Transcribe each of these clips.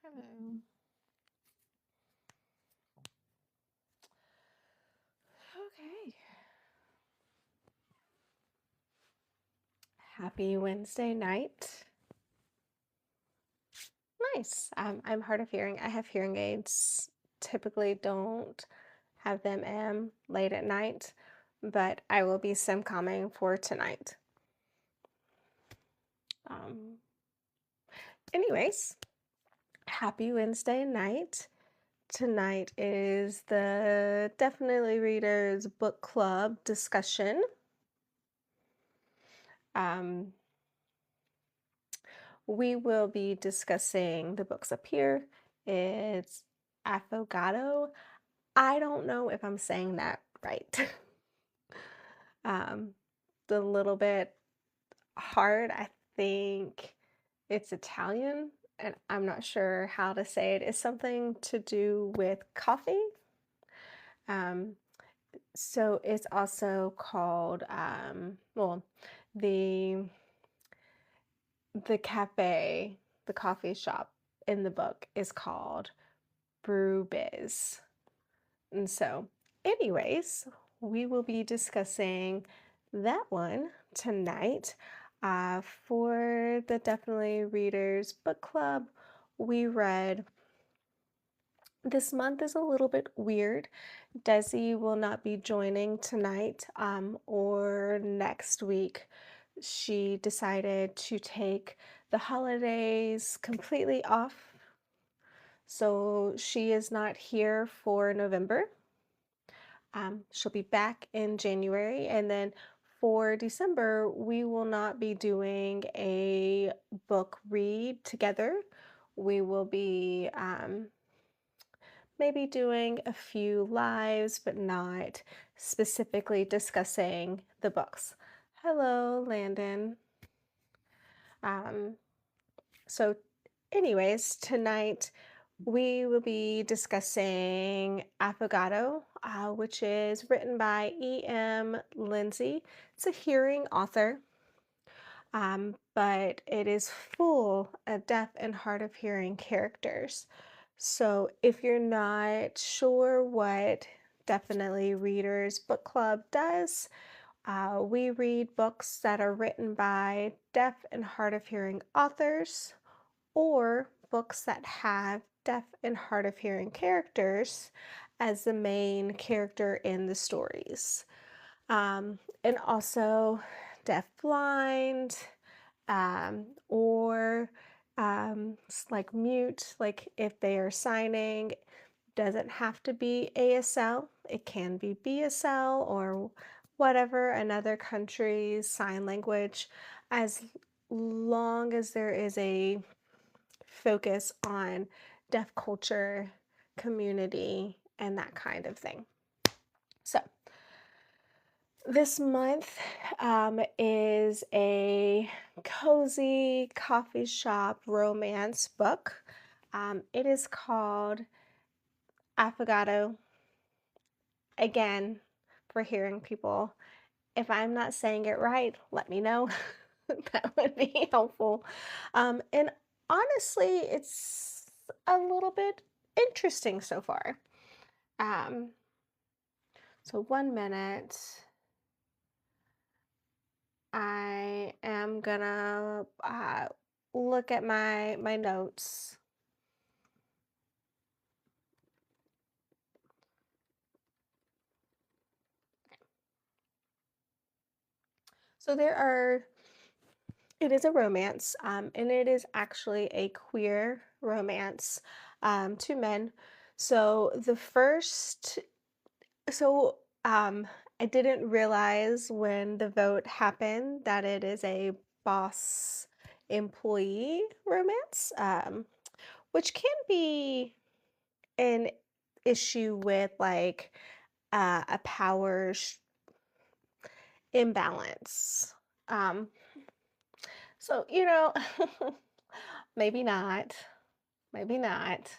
Hello. Okay. Happy Wednesday night. Nice. I'm hard of hearing. I have hearing aids. Typically don't have them late at night, but I will be simcomming for tonight. Um, anyways, happy Wednesday night. Tonight is the Definitely Readers Book Club discussion. We will be discussing the books up here. It's Affogato. I don't know if I'm saying that right. The little bit hard. I think it's Italian, and I'm not sure how to say it. It's something to do with coffee. So it's also called, well, the cafe, the coffee shop in the book is called BrewBiz. And so, anyways, we will be discussing that one tonight. For the Definitely Readers Book Club, we read This Month is a Little Bit Weird. Desi will not be joining tonight or next week. She decided to take the holidays completely off. So she is not here for November. She'll be back in January. And then for December, we will not be doing a book read together. We will be maybe doing a few lives, but not specifically discussing the books. Hello, Landon. So anyways, tonight we will be discussing Affogato, which is written by E.M. Lindsey. It's a hearing author, but it is full of deaf and hard of hearing characters. So if you're not sure what Definitely Readers Book Club does, we read books that are written by deaf and hard of hearing authors, or books that have deaf and hard of hearing characters as the main character in the stories. And also deaf blind, or like mute, like if they are signing, doesn't have to be ASL, it can be BSL or whatever another country's sign language, as long as there is a focus on deaf culture, community, and that kind of thing. So this month is a cozy coffee shop romance book. It is called Affogato. Again, for hearing people, if I'm not saying it right, let me know. That would be helpful. And honestly, it's a little bit interesting so far. So 1 minute. I am gonna look at my notes. So it is a romance, and it is actually a queer romance, to men. So I didn't realize when the vote happened that it is a boss employee romance, which can be an issue with like a power imbalance. Um, so, maybe not, maybe not.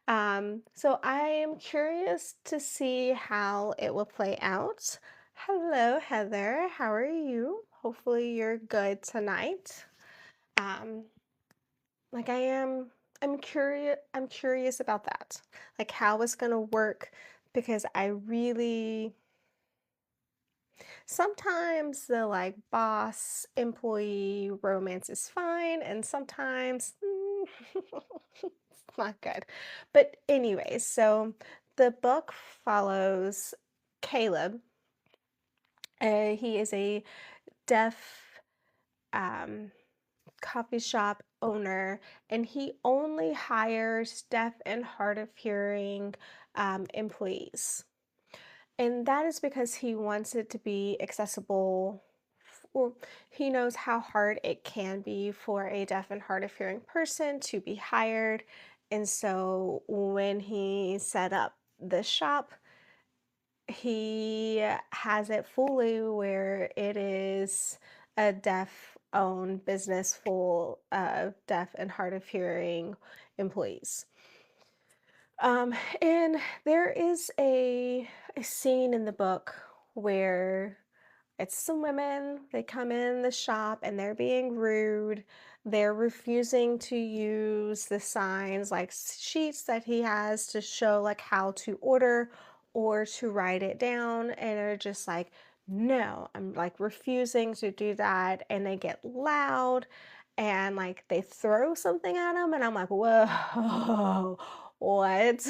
So I am curious to see how it will play out. Hello, Heather. How are you? Hopefully you're good tonight. Like I am I'm curious about that. Like how it's gonna work because I really sometimes the like boss employee romance is fine and sometimes it's not good. But anyways, so the book follows Caleb. He is a deaf um, coffee shop owner, and he only hires deaf and hard of hearing employees. And that is because he wants it to be accessible. Or he knows how hard it can be for a deaf and hard of hearing person to be hired. And so when he set up the shop, he has it fully where it is a deaf owned business full of deaf and hard of hearing employees. And there is a scene in the book where it's some women, they come in the shop and they're being rude. They're refusing to use the signs, like sheets that he has to show like how to order or to write it down. And they're just like, no, I'm like refusing to do that. And they get loud and like they throw something at him. And I'm like, whoa, what?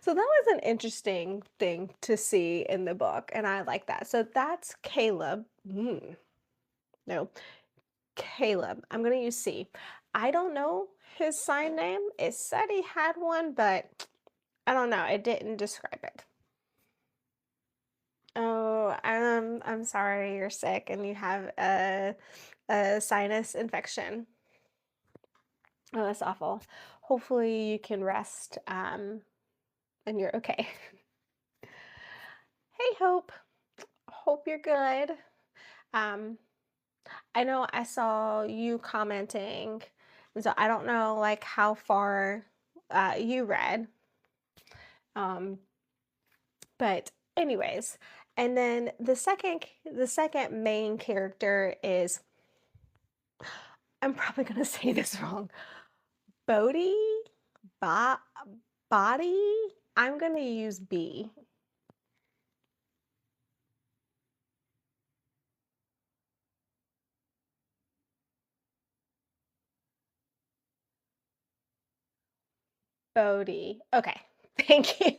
So that was an interesting thing to see in the book, and I like that. So that's Caleb. No, Caleb. I'm gonna use C. I don't know his sign name. It said he had one, but I don't know. It didn't describe it. Oh, I'm sorry you're sick and you have a sinus infection. Oh, that's awful. Hopefully you can rest and you're okay. Hey, Hope. Hope you're good. Um, I know I saw you commenting, and so I don't know like how far you read. Um, but anyways, and then the second main character is I'm probably gonna say this wrong. Bodhi, Bo Body. I'm gonna use B. Bodhi. Okay, thank you.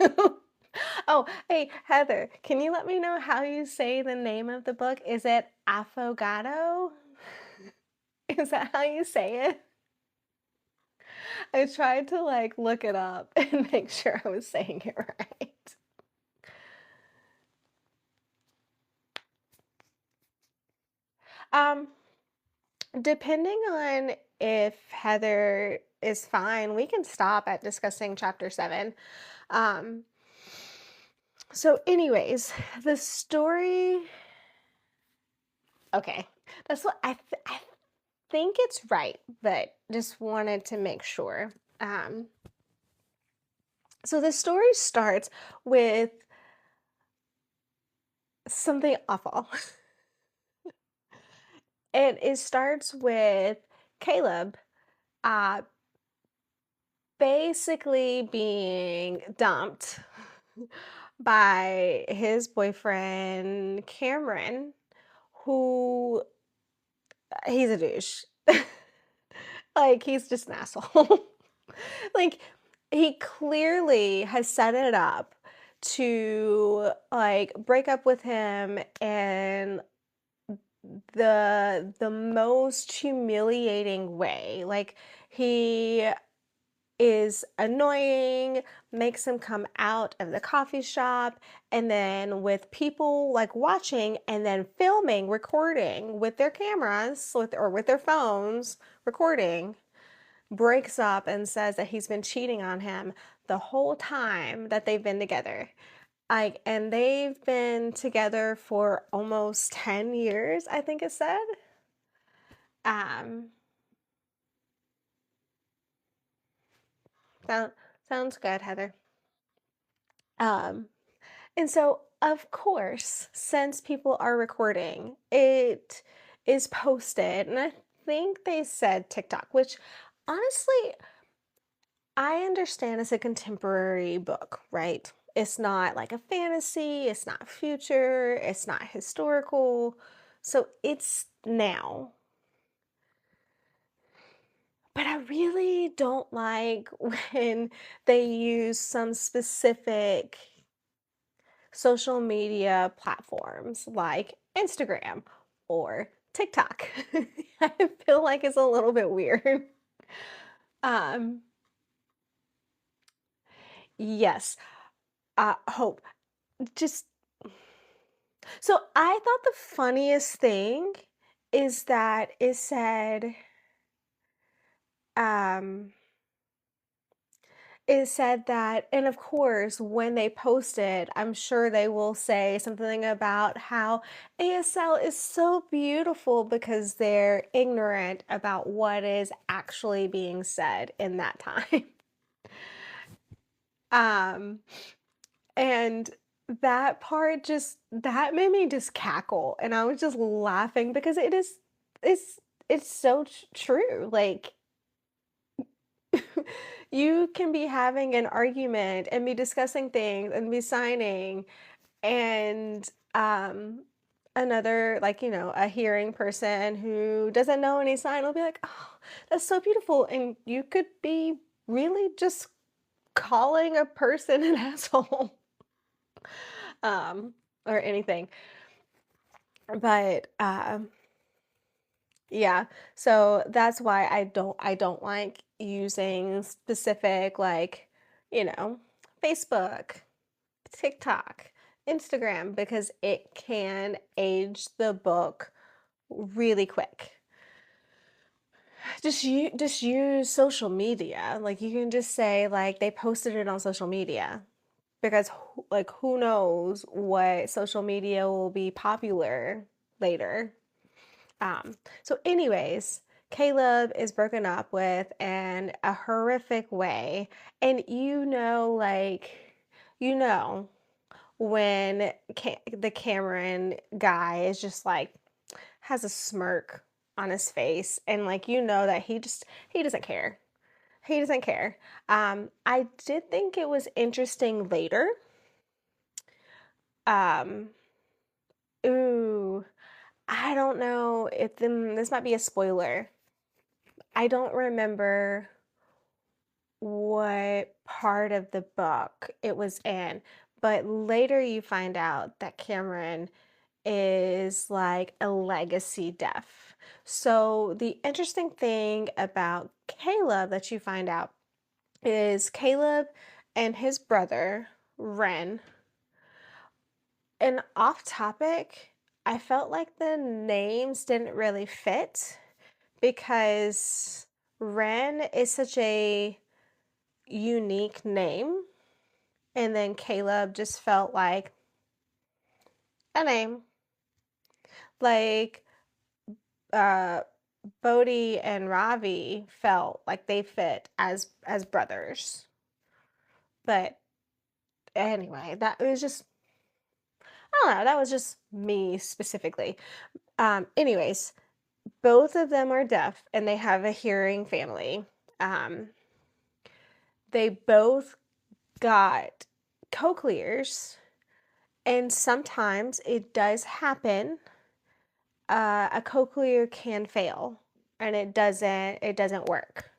Oh, hey, Heather, can you let me know how you say the name of the book? Is it Affogato? Is that how you say it? I tried to like look it up and make sure I was saying it right. Um, Depending on if Heather is fine, we can stop at discussing chapter 7. Um, so anyways, the story, okay, that's what I think it's right, but just wanted to make sure. So the story starts with something awful. And it starts with Caleb uh, basically being dumped by his boyfriend Cameron, who he's a douche. Like he's just an asshole. Like he clearly has set it up to like break up with him and the most humiliating way. Like he is annoying, makes him come out of the coffee shop, and then with people like watching and then filming, recording with their cameras or with their phones, recording, breaks up and says that he's been cheating on him the whole time that they've been together. Like, and they've been together for almost 10 years, I think it said. Um, sound, Sounds good, Heather. Um, and so, of course, since people are recording, it is posted, and I think they said TikTok, which honestly, I understand it's a contemporary book, right? It's not like a fantasy, it's not future, it's not historical. So it's now. But I really don't like when they use some specific social media platforms like Instagram or TikTok. I feel like it's a little bit weird. Um, yes, hope. Just so I thought the funniest thing is that um, it said that, and of course, when they post it, I'm sure they will say something about how ASL is so beautiful because they're ignorant about what is actually being said in that time. Um, and that part that made me just cackle, and I was just laughing because it's it's so true. Like you can be having an argument and be discussing things and be signing and another like a hearing person who doesn't know any sign will be like, oh, that's so beautiful, and you could be really just calling a person an asshole um or anything. But yeah, so that's why I don't like using specific like, you know, Facebook, TikTok, Instagram because it can age the book really quick. Just use social media. Like you can just say like they posted it on social media because like who knows what social media will be popular later. So anyways, Caleb is broken up with in a horrific way. And when the Cameron guy is just like has a smirk on his face and like that he doesn't care. He doesn't care. I did think it was interesting later. Um, ooh, I don't know if this might be a spoiler. I don't remember what part of the book it was in, but later you find out that Cameron is like a legacy deaf. So the interesting thing about Caleb that you find out is Caleb and his brother, Ren, and off topic, I felt like the names didn't really fit because Ren is such a unique name, and then Caleb just felt like a name. Like uh Bodhi and Ravi felt like they fit as brothers. But anyway, that was just I don't know, that was just me specifically. Anyways, both of them are deaf and they have a hearing family. Um, they both got cochlears, and sometimes it does happen. A cochlear can fail, and it doesn't work.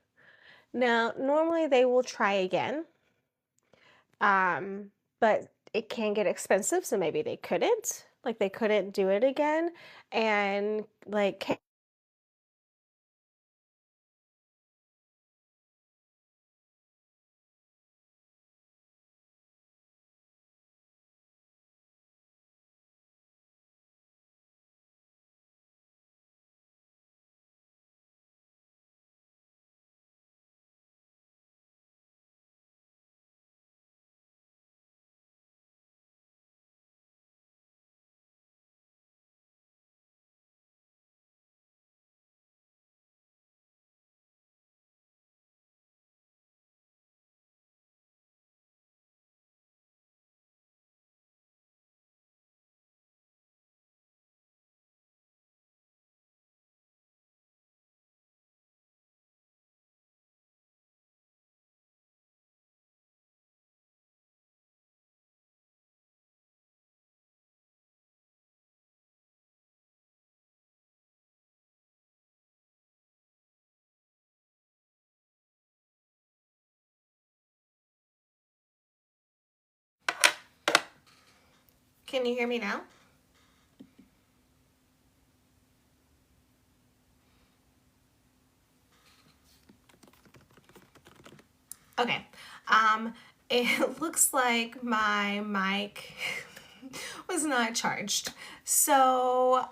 Now, normally they will try again, but it can get expensive, so maybe they couldn't do it again, and like Can you hear me now? Okay. It looks like my mic was not charged. So,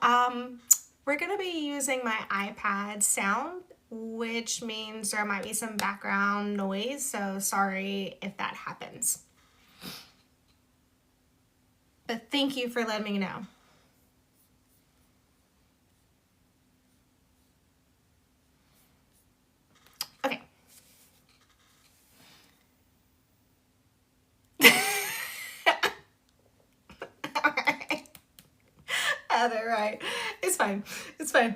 we're gonna be using my iPad sound, which means there might be some background noise, so sorry if that happens. But thank you for letting me know. Okay. Alright. Heather, right. It's fine. It's fine.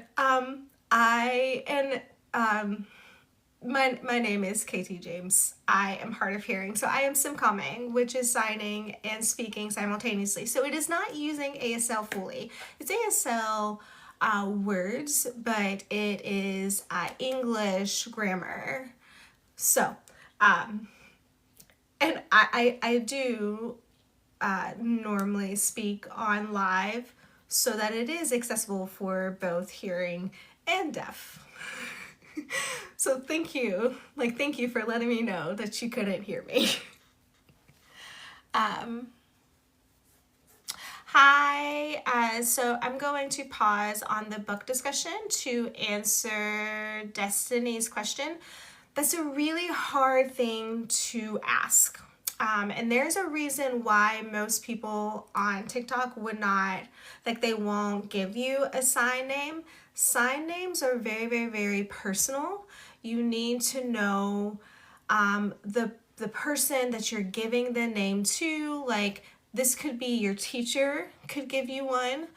My name is KT James. I am hard of hearing. So I am simcomming, which is signing and speaking simultaneously. So it is not using ASL fully. It's ASL words, but it is English grammar. So, and I do normally speak on live so that it is accessible for both hearing and deaf. So thank you for letting me know that you couldn't hear me. Hi, so I'm going to pause on the book discussion to answer Destiny's question. That's a really hard thing to ask. And there's a reason why most people on TikTok would not, like, they won't give you a sign name. Sign names are very, very, very personal. You need to know the person that you're giving the name to. Like, this could be your teacher could give you one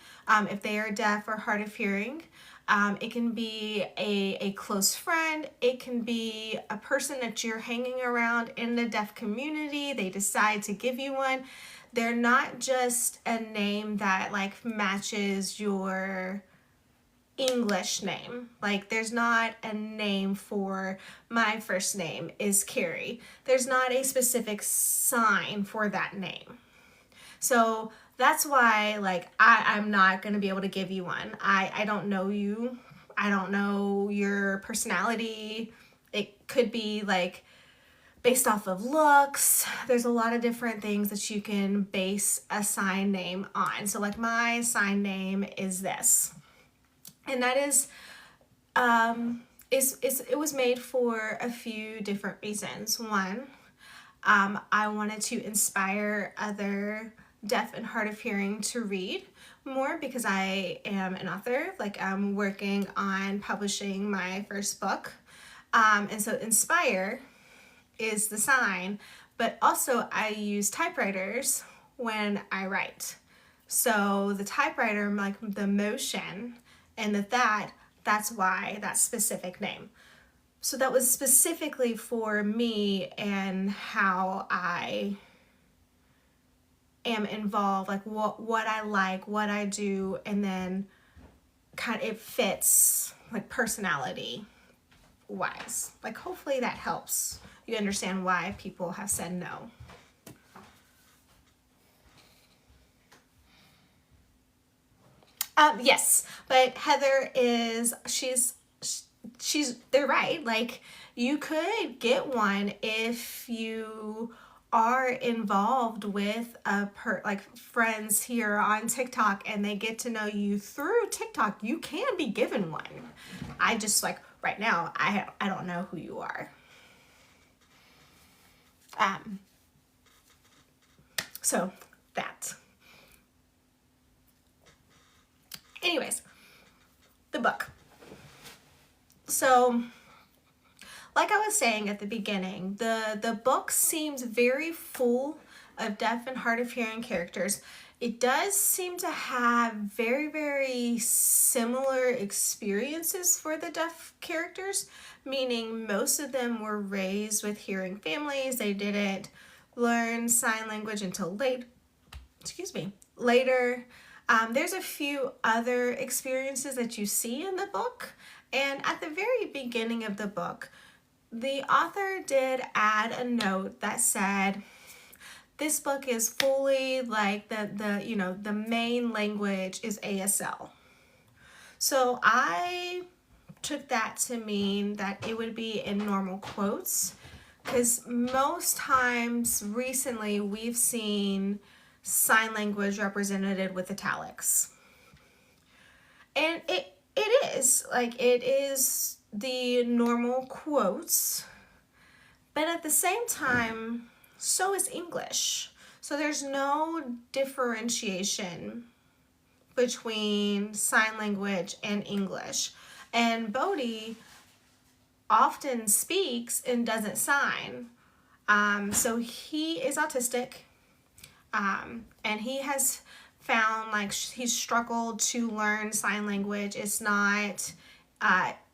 if they are deaf or hard of hearing. It can be a close friend. It can be a person that you're hanging around in the deaf community. They decide to give you one. They're not just a name that like matches your English name. Like, there's not a name for my first name is Carrie. There's not a specific sign for that name. So that's why, like, I'm not going to be able to give you one. I don't know you. I don't know your personality. It could be, like, based off of looks. There's a lot of different things that you can base a sign name on. So, like, my sign name is this. And that is, it was made for a few different reasons. One, I wanted to inspire other deaf and hard of hearing to read more because I am an author. Like, I'm working on publishing my first book. And so inspire is the sign, but also I use typewriters when I write. So the typewriter, like the motion and that's why that specific name. So that was specifically for me and how I am involved, like what I like, what I do, and then kind of it fits like personality wise. Like, hopefully that helps you understand why people have said no. Yes, but Heather is, they're right. Like, you could get one if you are involved with like friends here on TikTok and they get to know you through TikTok. You can be given one. I just, like, right now, I don't know who you are. So that. Anyways, the book. So, like I was saying at the beginning, the book seems very full of deaf and hard of hearing characters. It does seem to have very, very similar experiences for the deaf characters, meaning most of them were raised with hearing families. They didn't learn sign language until later. There's a few other experiences that you see in the book, and at the very beginning of the book, the author did add a note that said, this book is fully like the main language is ASL. So I took that to mean that it would be in normal quotes, because most times recently we've seen sign language represented with italics. And it is the normal quotes, but at the same time, so is English. So there's no differentiation between sign language and English. And Bodhi often speaks and doesn't sign. So he is autistic, and he has found like he's struggled to learn sign language. It's not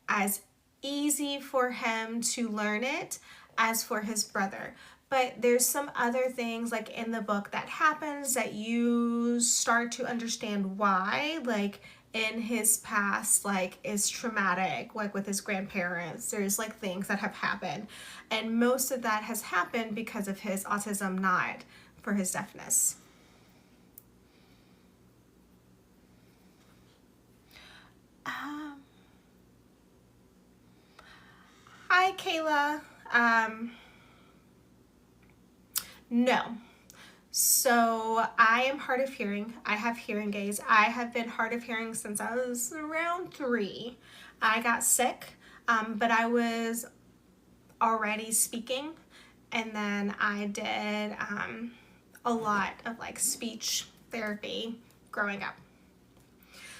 as easy for him to learn it as for his brother. But there's some other things like in the book that happens that you start to understand why, like in his past, like is traumatic, like with his grandparents. There's like things that have happened, and most of that has happened because of his autism, not for his deafness. Hi, Kayla. No. So I am hard of hearing. I have hearing aids. I have been hard of hearing since I was around 3. I got sick, but I was already speaking, and then I did a lot of like speech therapy growing up.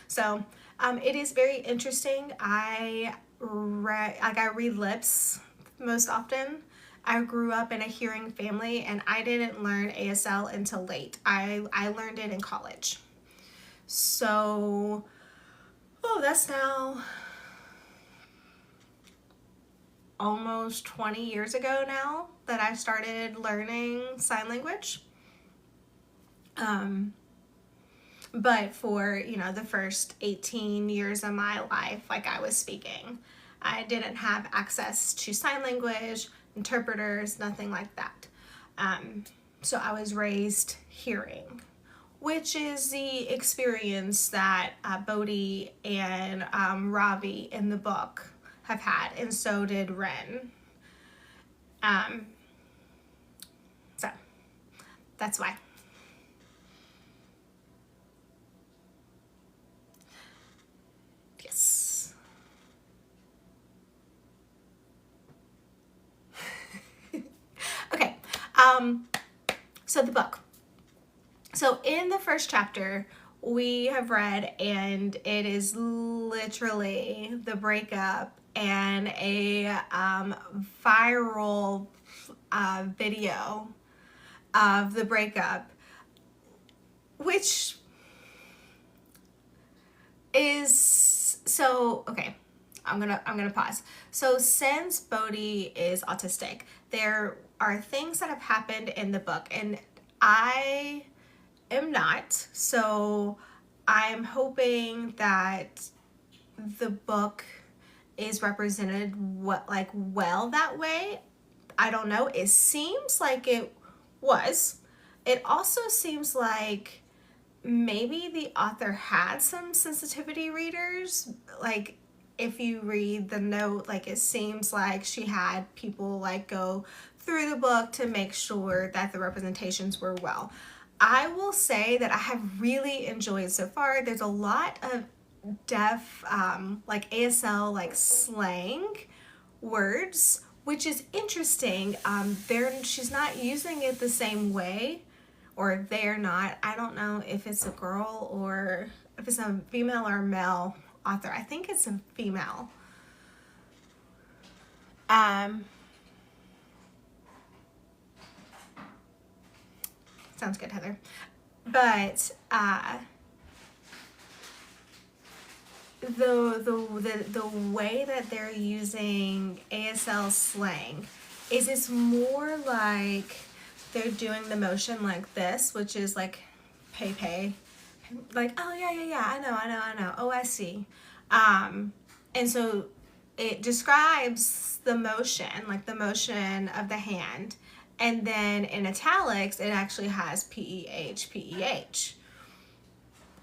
So it is very interesting. I read lips most often. I grew up in a hearing family, and I didn't learn ASL until late. I learned it in college. So, that's now almost 20 years ago now that I started learning sign language. But for, the first 18 years of my life, like I was speaking, I didn't have access to sign language, interpreters, nothing like that. So I was raised hearing, which is the experience that Bodhi and Ravi in the book have had, and so did Ren. So that's why. Yes. Okay. So the book. So in the first chapter, we have read, and it is literally the breakup and a viral video of the breakup, which is so okay. I'm gonna pause. So since Bodhi is autistic, there are things that have happened in the book, and I am not. So I'm hoping that the book is represented well that way. I don't know. It seems like it was. It also seems like maybe the author had some sensitivity readers. Like if you read the note, like it seems like she had people like go through the book to make sure that the representations were well. I will say that I have really enjoyed so far. There's a lot of deaf, like ASL, like slang words, which is interesting. She's not using it the same way, or they're not. I don't know if it's a girl or if it's a female or male author. I think it's a female. Sounds good, Heather. But the way that they're using ASL slang is it's more like they're doing the motion like this, which is like pay, like, oh yeah, I know, oh I see. And so it describes the motion, like the motion of the hand, And then in italics, it actually has P-E-H, P-E-H.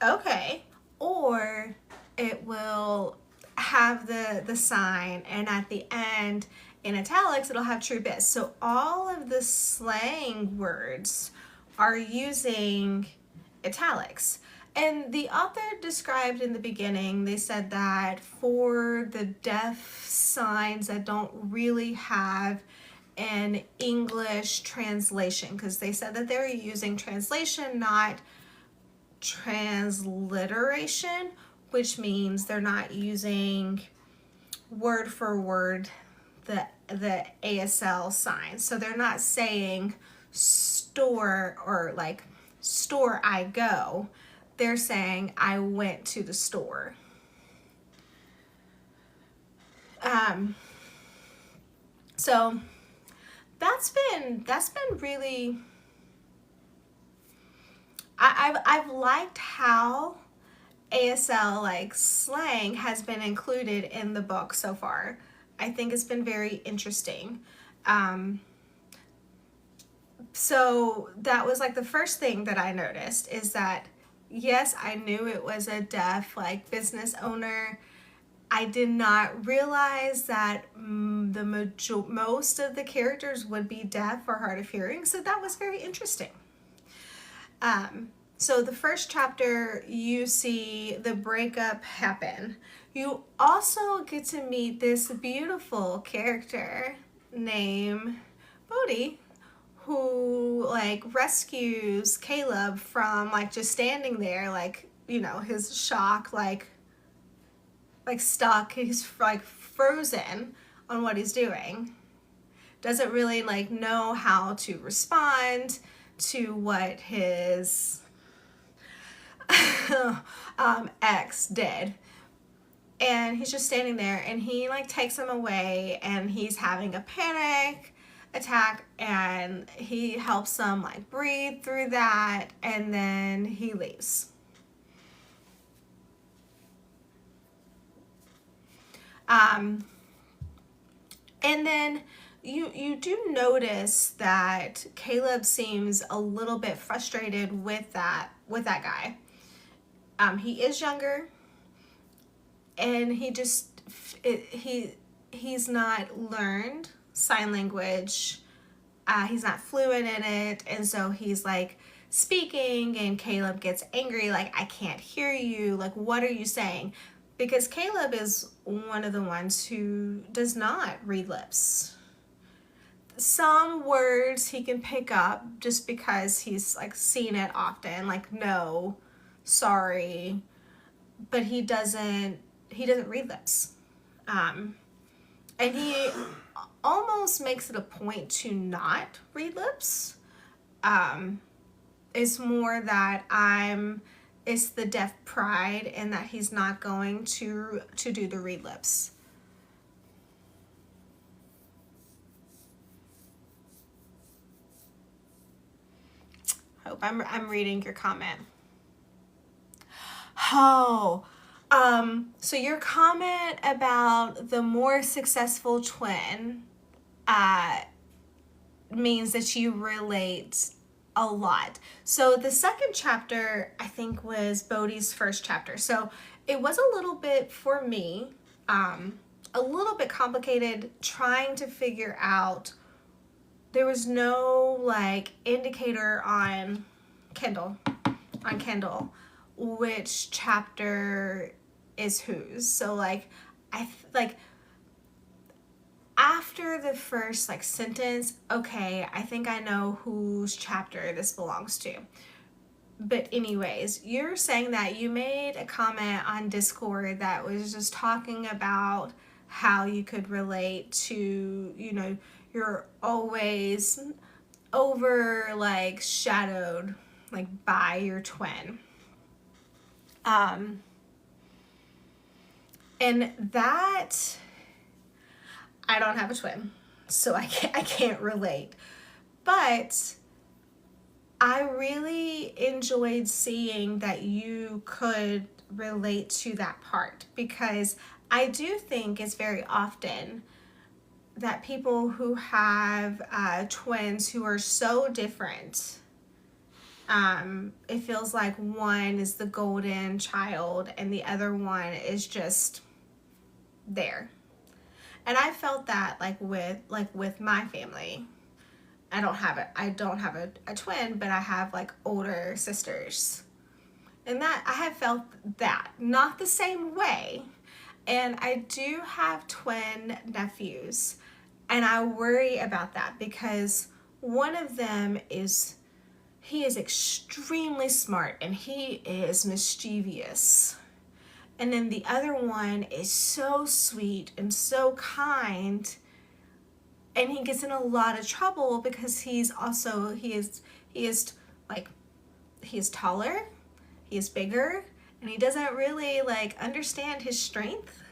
Okay. Or it will have the sign, and at the end in italics, it'll have true biz. So all of the slang words are using italics. And the author described in the beginning, they said that for the deaf signs that don't really have an English translation, because they said that they're using translation, not transliteration, which means they're not using word for word the ASL sign. So they're not saying store or like store I go. They're saying I went to the store. So that's been really, I've liked how ASL like slang has been included in the book so far. I think it's been very interesting. So that was like the first thing that I noticed, is that yes, I knew it was a deaf like business owner. I did not realize that most of the characters would be deaf or hard of hearing, so that was very interesting. So the first chapter, you see the breakup happen. You also get to meet this beautiful character named Bodhi, who like rescues Caleb from like just standing there, like, you know, his shock, like stuck. He's like frozen on what he's doing. Doesn't really like know how to respond to what his ex did. And he's just standing there, and he like takes him away, and he's having a panic attack, and he helps him like breathe through that, and then he leaves. And then you do notice that Caleb seems a little bit frustrated with that guy. He is younger, and he's not learned sign language. He's not fluent in it, and so he's like speaking, and Caleb gets angry, like, I can't hear you, like, what are you saying? Because Caleb is one of the ones who does not read lips. Some words he can pick up just because he's like seen it often, like no, sorry, but he doesn't read lips. And he almost makes it a point to not read lips. It's more that it's the deaf pride, and that he's not going to do the read lips. Hope I'm reading your comment. Oh, so your comment about the more successful twin means that you relate a lot. So the second chapter, I think, was Bodhi's first chapter. So it was a little bit, for me, a little bit complicated trying to figure out. There was no like indicator on Kindle, which chapter is whose. So like after the first like sentence, okay, I think I know whose chapter this belongs to. But anyways, you're saying that you made a comment on Discord that was just talking about how you could relate to, you know, you're always over like shadowed like by your twin. And that, I don't have a twin, so I can't relate. But I really enjoyed seeing that you could relate to that part, because I do think it's very often that people who have twins who are so different, it feels like one is the golden child and the other one is just there. And I felt that with my family. I don't have a twin, but I have like older sisters. And that I have felt that, not the same way. And I do have twin nephews, and I worry about that because one of them he is extremely smart and he is mischievous. And then the other one is so sweet and so kind, and he gets in a lot of trouble because he is taller, he is bigger, and he doesn't really like understand his strength.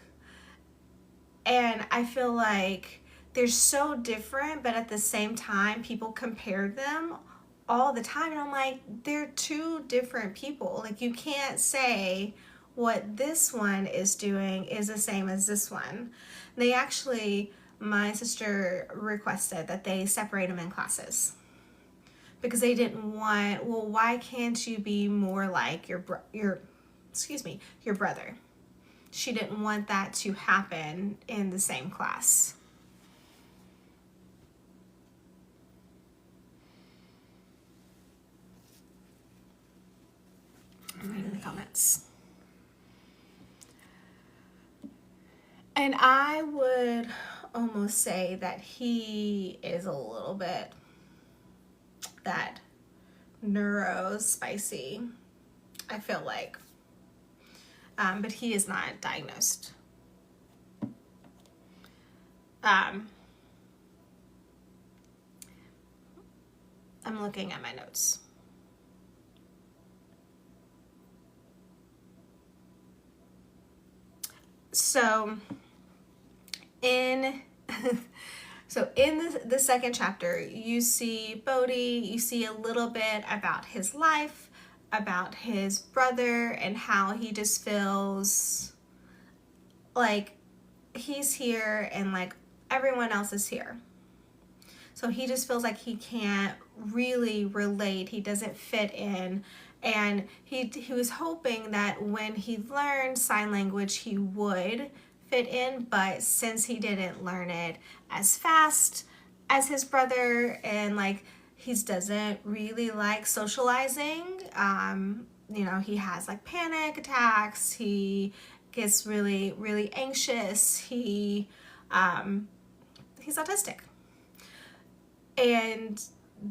And I feel like they're so different, but at the same time people compare them all the time, and I'm like, they're two different people. Like, you can't say what this one is doing is the same as this one. My sister requested that they separate them in classes because they didn't want, well, why can't you be more like your brother? She didn't want that to happen in the same class. I'm reading the comments. And I would almost say that he is a little bit that neurospicy, I feel like. But he is not diagnosed. I'm looking at my notes. So in the second chapter, you see Bodhi, you see a little bit about his life, about his brother, and how he just feels like he's here and like everyone else is here. So he just feels like he can't really relate, he doesn't fit in. And he was hoping that when he learned sign language, he would fit in, but since he didn't learn it as fast as his brother, and like he doesn't really like socializing, he has like panic attacks, he gets really, really anxious, he's autistic. And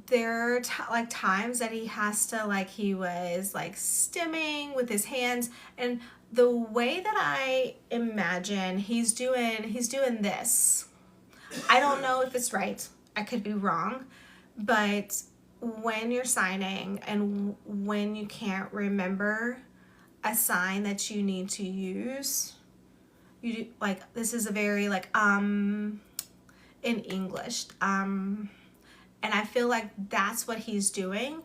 there are like times that he has to he was like stimming with his hands, and the way that I imagine he's doing this, I don't know if it's right, I could be wrong, but when you're signing and when you can't remember a sign that you need to use, you like, this is a very in English, and I feel like that's what he's doing,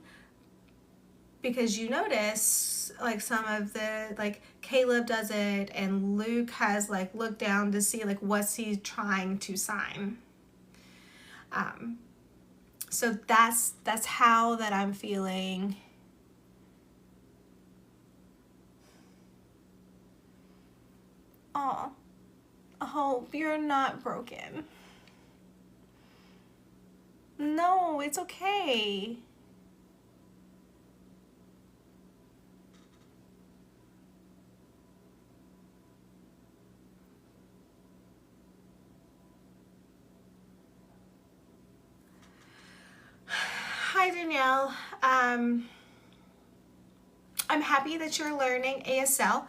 because you notice like some of the, like Caleb does it and Luke has like looked down to see like what's he trying to sign. So that's how that I'm feeling. Oh, I hope you're not broken. No, it's okay. Hi, Danielle. I'm happy that you're learning ASL.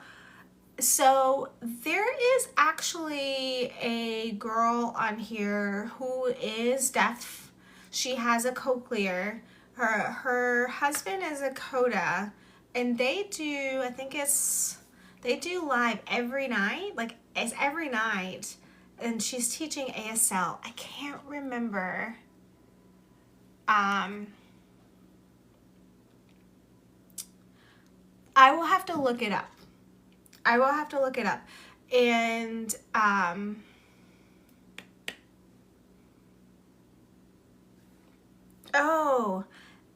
So there is actually a girl on here who is deaf. She has a cochlear. Her husband is a coda, and they do live every night. Like, it's every night, and she's teaching ASL. I can't remember. I will have to look it up. And Oh,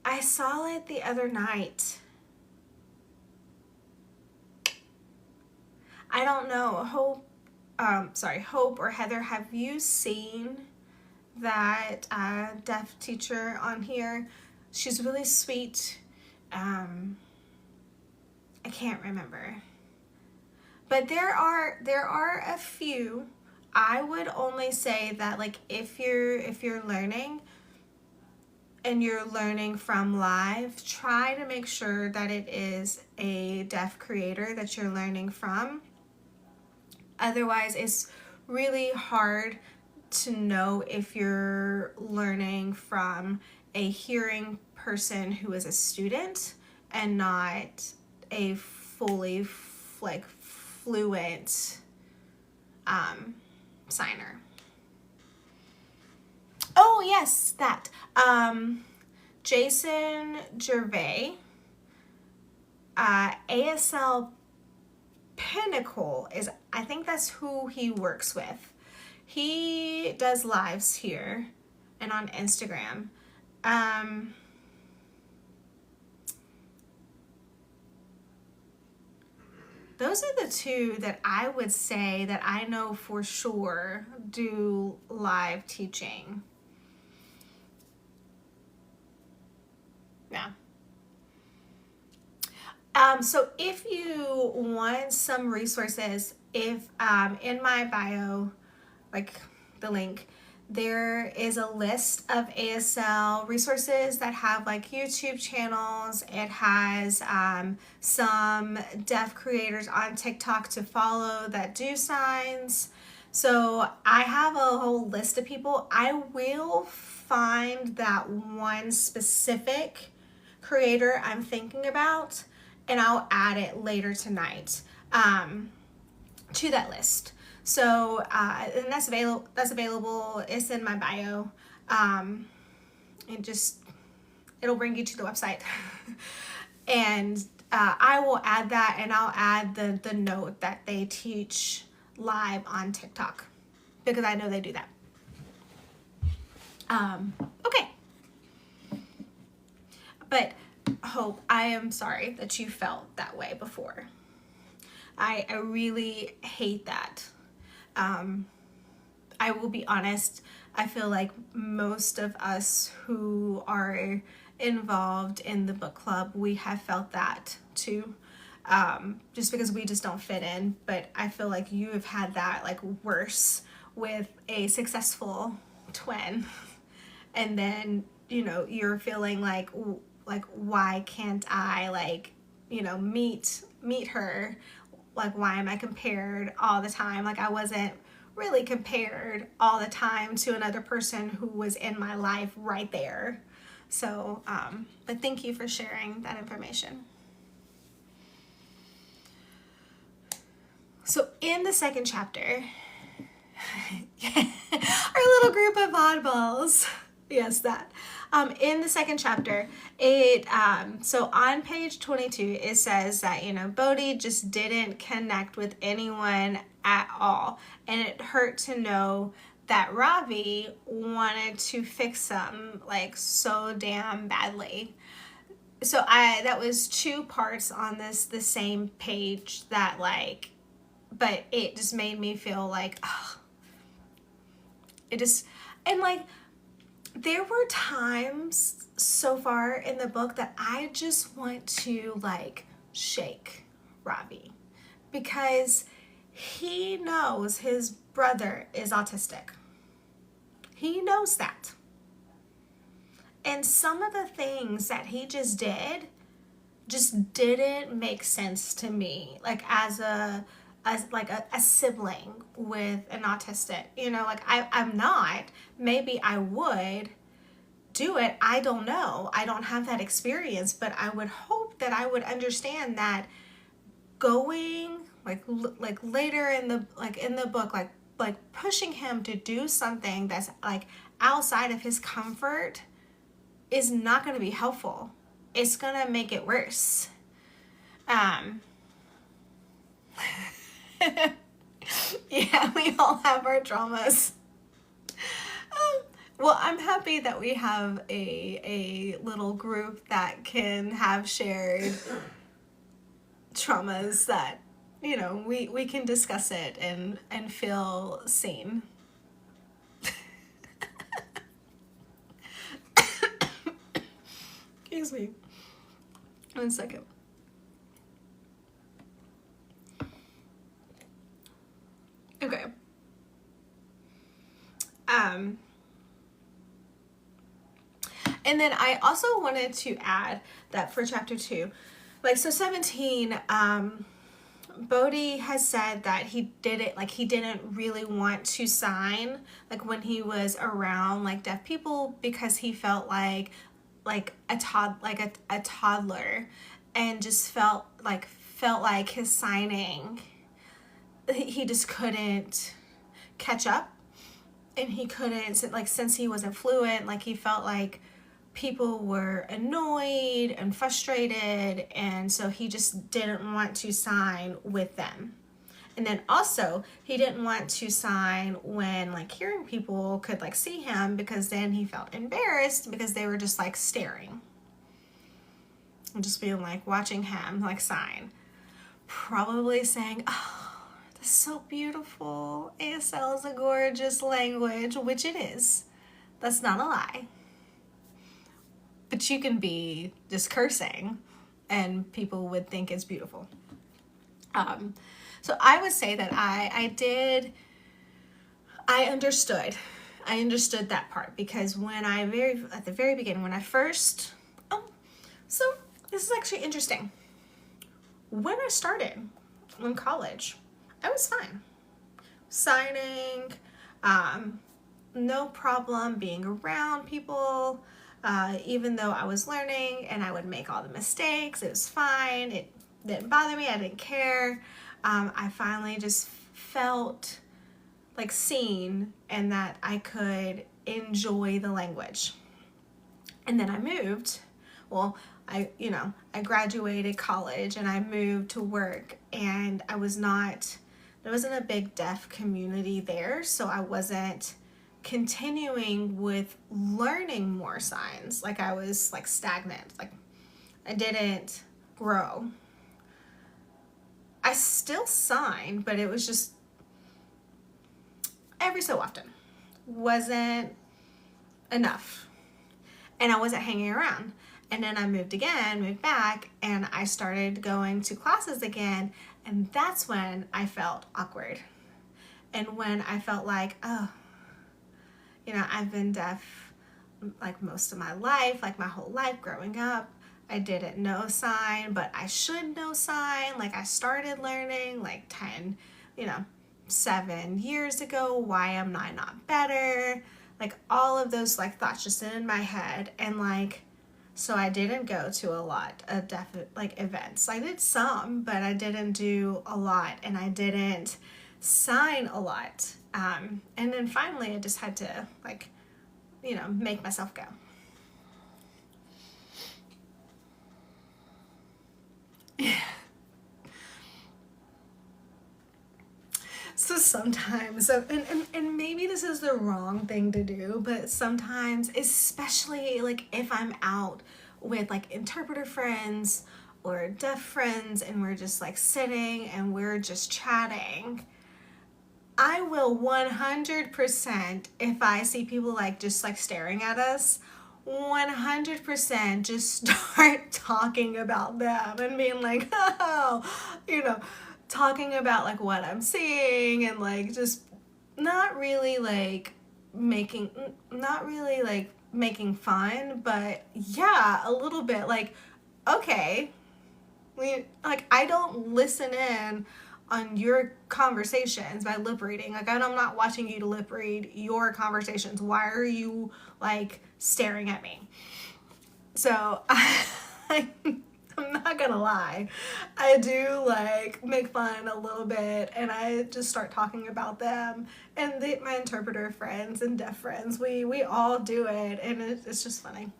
I saw it the other night. I don't know. Hope or Heather, have you seen that deaf teacher on here? She's really sweet. I can't remember. But there are a few. I would only say that, like, if you're learning and you're learning from live, try to make sure that it is a deaf creator that you're learning from. Otherwise, it's really hard to know if you're learning from a hearing person who is a student and not a fully like fluent signer. Oh yes, that. Jason Gervais, ASL Pinnacle is, I think that's who he works with. He does lives here and on Instagram. Those are the two that I would say that I know for sure do live teaching. Yeah. So if you want some resources, if in my bio, like the link, there is a list of ASL resources that have like YouTube channels. It has some deaf creators on TikTok to follow that do signs. So I have a whole list of people. I will find that one specific creator I'm thinking about, and I'll add it later tonight to that list. So and that's available. It's in my bio. It'll bring you to the website. And I will add that, and I'll add the note that they teach live on TikTok, because I know they do that. Okay. But Hope, I am sorry that you felt that way before. I really hate that. I will be honest, I feel like most of us who are involved in the book club, we have felt that too, just because we just don't fit in. But I feel like you have had that like worse with a successful twin, and then you're feeling like why can't I meet her? Like, why am I compared all the time? Like, I wasn't really compared all the time to another person who was in my life right there. So, but thank you for sharing that information. So in the second chapter, our little group of oddballs, yes, that. In the second chapter, so on page 22, it says that, Bodhi just didn't connect with anyone at all. And it hurt to know that Ravi wanted to fix him like so damn badly. So that was two parts on the same page that but it just made me feel like, there were times so far in the book that I just want to shake Ravi, because he knows his brother is autistic. He knows that. And some of the things that he just did just didn't make sense to me, as a sibling with an autistic. I'm not. Maybe I would do it. I don't know. I don't have that experience, but I would hope that I would understand that going later in the book, pushing him to do something that's outside of his comfort is not going to be helpful. It's going to make it worse. Yeah, we all have our traumas. Well, I'm happy that we have a little group that can have shared traumas that, you know, we can discuss it and feel seen. Excuse me. 1 second. Okay. And then I also wanted to add that for chapter 2, like, so 17, Bodhi has said that he didn't really want to sign, like, when he was around, like, deaf people, because he felt like a toddler, and just felt like his signing, he just couldn't catch up, and he couldn't, like, since he wasn't fluent, like, he felt like people were annoyed and frustrated, and so he just didn't want to sign with them. And then also, he didn't want to sign when, like, hearing people could, like, see him, because then he felt embarrassed because they were just, like, staring and just being like, watching him, like, sign, probably saying, oh, this is so beautiful, ASL is a gorgeous language, which it is, that's not a lie. But you can be just cursing and people would think it's beautiful. So I would say that I understood that part, because when at the very beginning, when I first, so this is actually interesting. When I started in college, I was fine. Signing, no problem being around people. Even though I was learning and I would make all the mistakes, it was fine. It didn't bother me. I didn't care. I finally just felt like seen, and that I could enjoy the language. And then I moved. Well, I graduated college and I moved to work, and there wasn't a big deaf community there, so I wasn't continuing with learning more signs. Like, I was, like, stagnant. Like, I didn't grow. I still signed, but it was just every so often. Wasn't enough. And I wasn't hanging around. And then I moved back, and I started going to classes again, and that's when I felt awkward. And when I felt like, oh, you know, I've been deaf, like, most of my life, like, my whole life growing up. I didn't know sign, but I should know sign. Like, I started learning, like, 7 years ago. Why am I not better? Like, all of those, like, thoughts just in my head. And, like, so I didn't go to a lot of deaf, like, events. I did some, but I didn't do a lot, and I didn't sign a lot. And then finally I just had to, like, make myself go. So sometimes, and maybe this is the wrong thing to do, but sometimes, especially, like, if I'm out with, like, interpreter friends or deaf friends, and we're just, like, sitting and we're just chatting, I will 100%, if I see people, like, just, like, staring at us, 100% just start talking about them and being like, oh, talking about, like, what I'm seeing, and, like, just not really making fun, but yeah, a little bit, like, okay, I don't listen in on your conversations by lip reading. Like, I'm not watching you to lip read your conversations. Why are you, like, staring at me? So I'm not gonna lie, I do, like, make fun a little bit, and I just start talking about them, and my interpreter friends and deaf friends, we all do it, and it's just funny.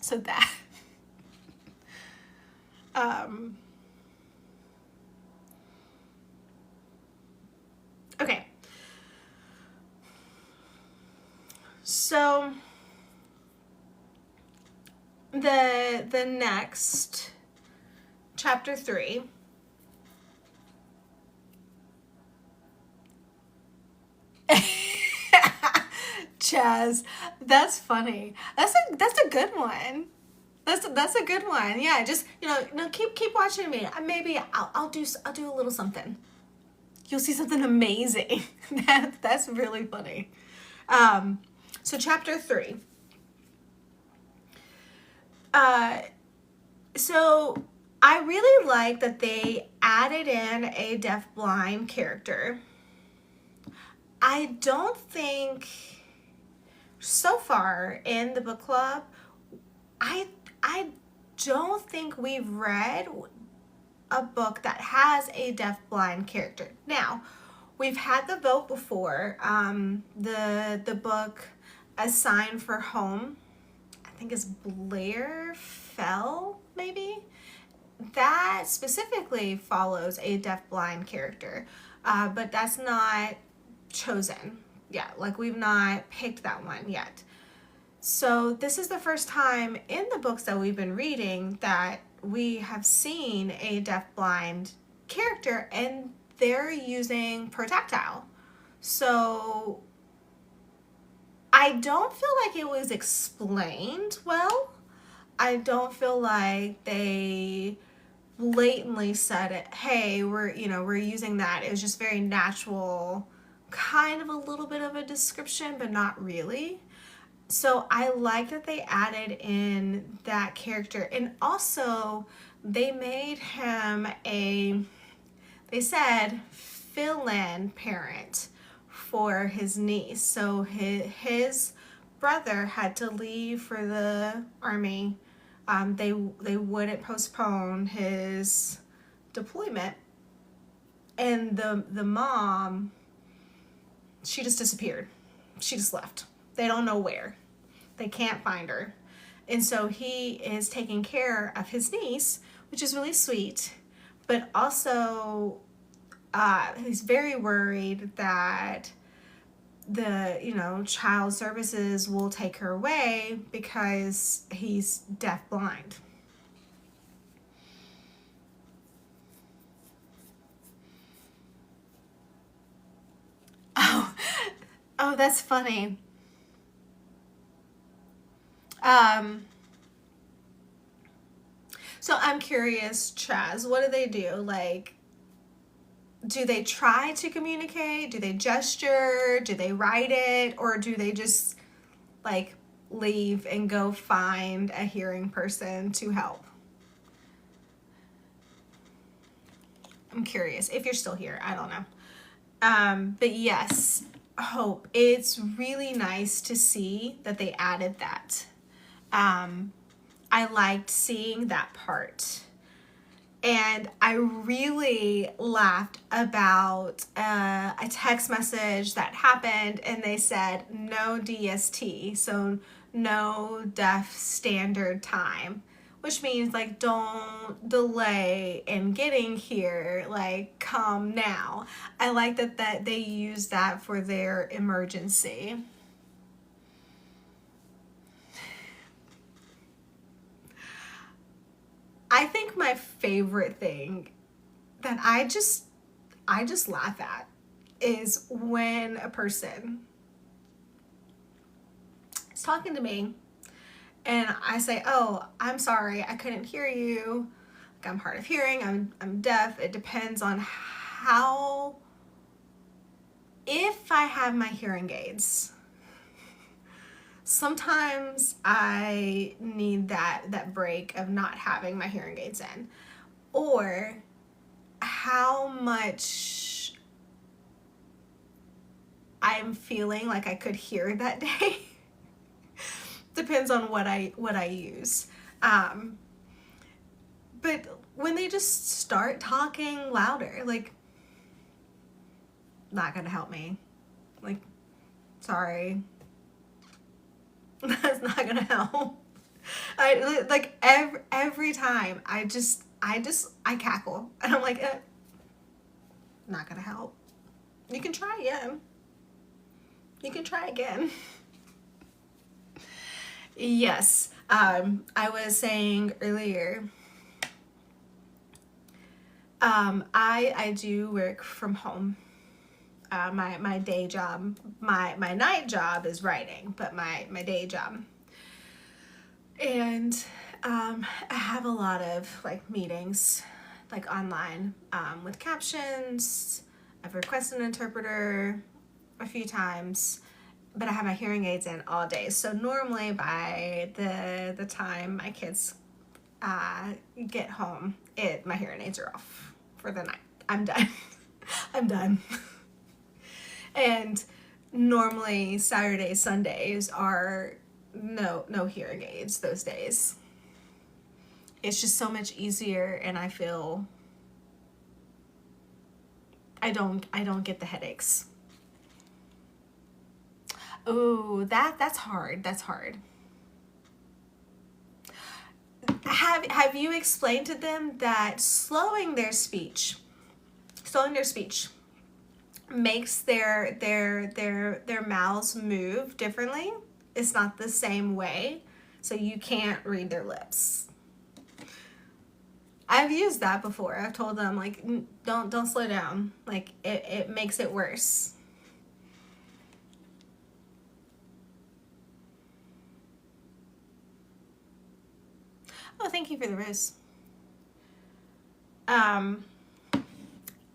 So that okay, So the next chapter 3. Chaz, that's funny. That's a good one. That's a good one. Yeah, just keep watching me. Maybe I'll do a little something. You'll see something amazing. That's really funny. So chapter 3. So I really like that they added in a deafblind character. I don't think so far in the book club, I don't think we've read a book that has a deafblind character. Now, we've had the vote before. The book A Sign for Home, I think is Blair Fell, maybe? That specifically follows a deafblind character, but that's not chosen yet. Like, we've not picked that one yet. So this is the first time in the books that we've been reading that we have seen a deafblind character, and they're using protactile. So I don't feel like it was explained well. I don't feel like they blatantly said it, hey, we're using that. It was just very natural, kind of a little bit of a description, but not really. So I like that they added in that character. And also they made him they said fill-in parent for his niece. So his brother had to leave for the army. They wouldn't postpone his deployment. And the mom, she just disappeared. She just left. They don't know where. They can't find her. And so he is taking care of his niece, which is really sweet. But also, he's very worried that the child services will take her away because he's deafblind. Oh, that's funny. So I'm curious, Chaz, what do they do? Like, do they try to communicate? Do they gesture? Do they write it? Or do they just like leave and go find a hearing person to help? I'm curious if you're still here. I don't know. But yes, Hope, it's really nice to see that they added that. I liked seeing that part. And I really laughed about a text message that happened, and they said no DST, so no deaf standard time, which means like don't delay in getting here, like come now. I like that they use that for their emergency. I think my favorite thing that I just laugh at is when a person is talking to me and I say, oh, I'm sorry, I couldn't hear you. Like, I'm hard of hearing, I'm deaf. It depends on if I have my hearing aids. Sometimes I need that break of not having my hearing aids in, or how much I'm feeling like I could hear that day. Depends on what I use. But when they just start talking louder, like, not gonna help me. Like, sorry. That's not gonna help. Like every time I cackle and I'm like, not gonna help. You can try again. Yes, I was saying earlier, I do work from home. My day job, my night job is writing, but my day job, and I have a lot of like meetings, like online, with captions. I've requested an interpreter a few times, but I have my hearing aids in all day. So normally by the time my kids get home, my hearing aids are off for the night. I'm done. I'm done. And normally Saturdays, Sundays are no hearing aids those days. It's just so much easier, and I feel I don't get the headaches. Oh, that's hard. That's hard. Have you explained to them that slowing their speech makes their mouths move differently? It's not the same way, so you can't read their lips. I've used that before. I've told them like, don't slow down. Like it makes it worse. Oh, thank you for the rose. Um,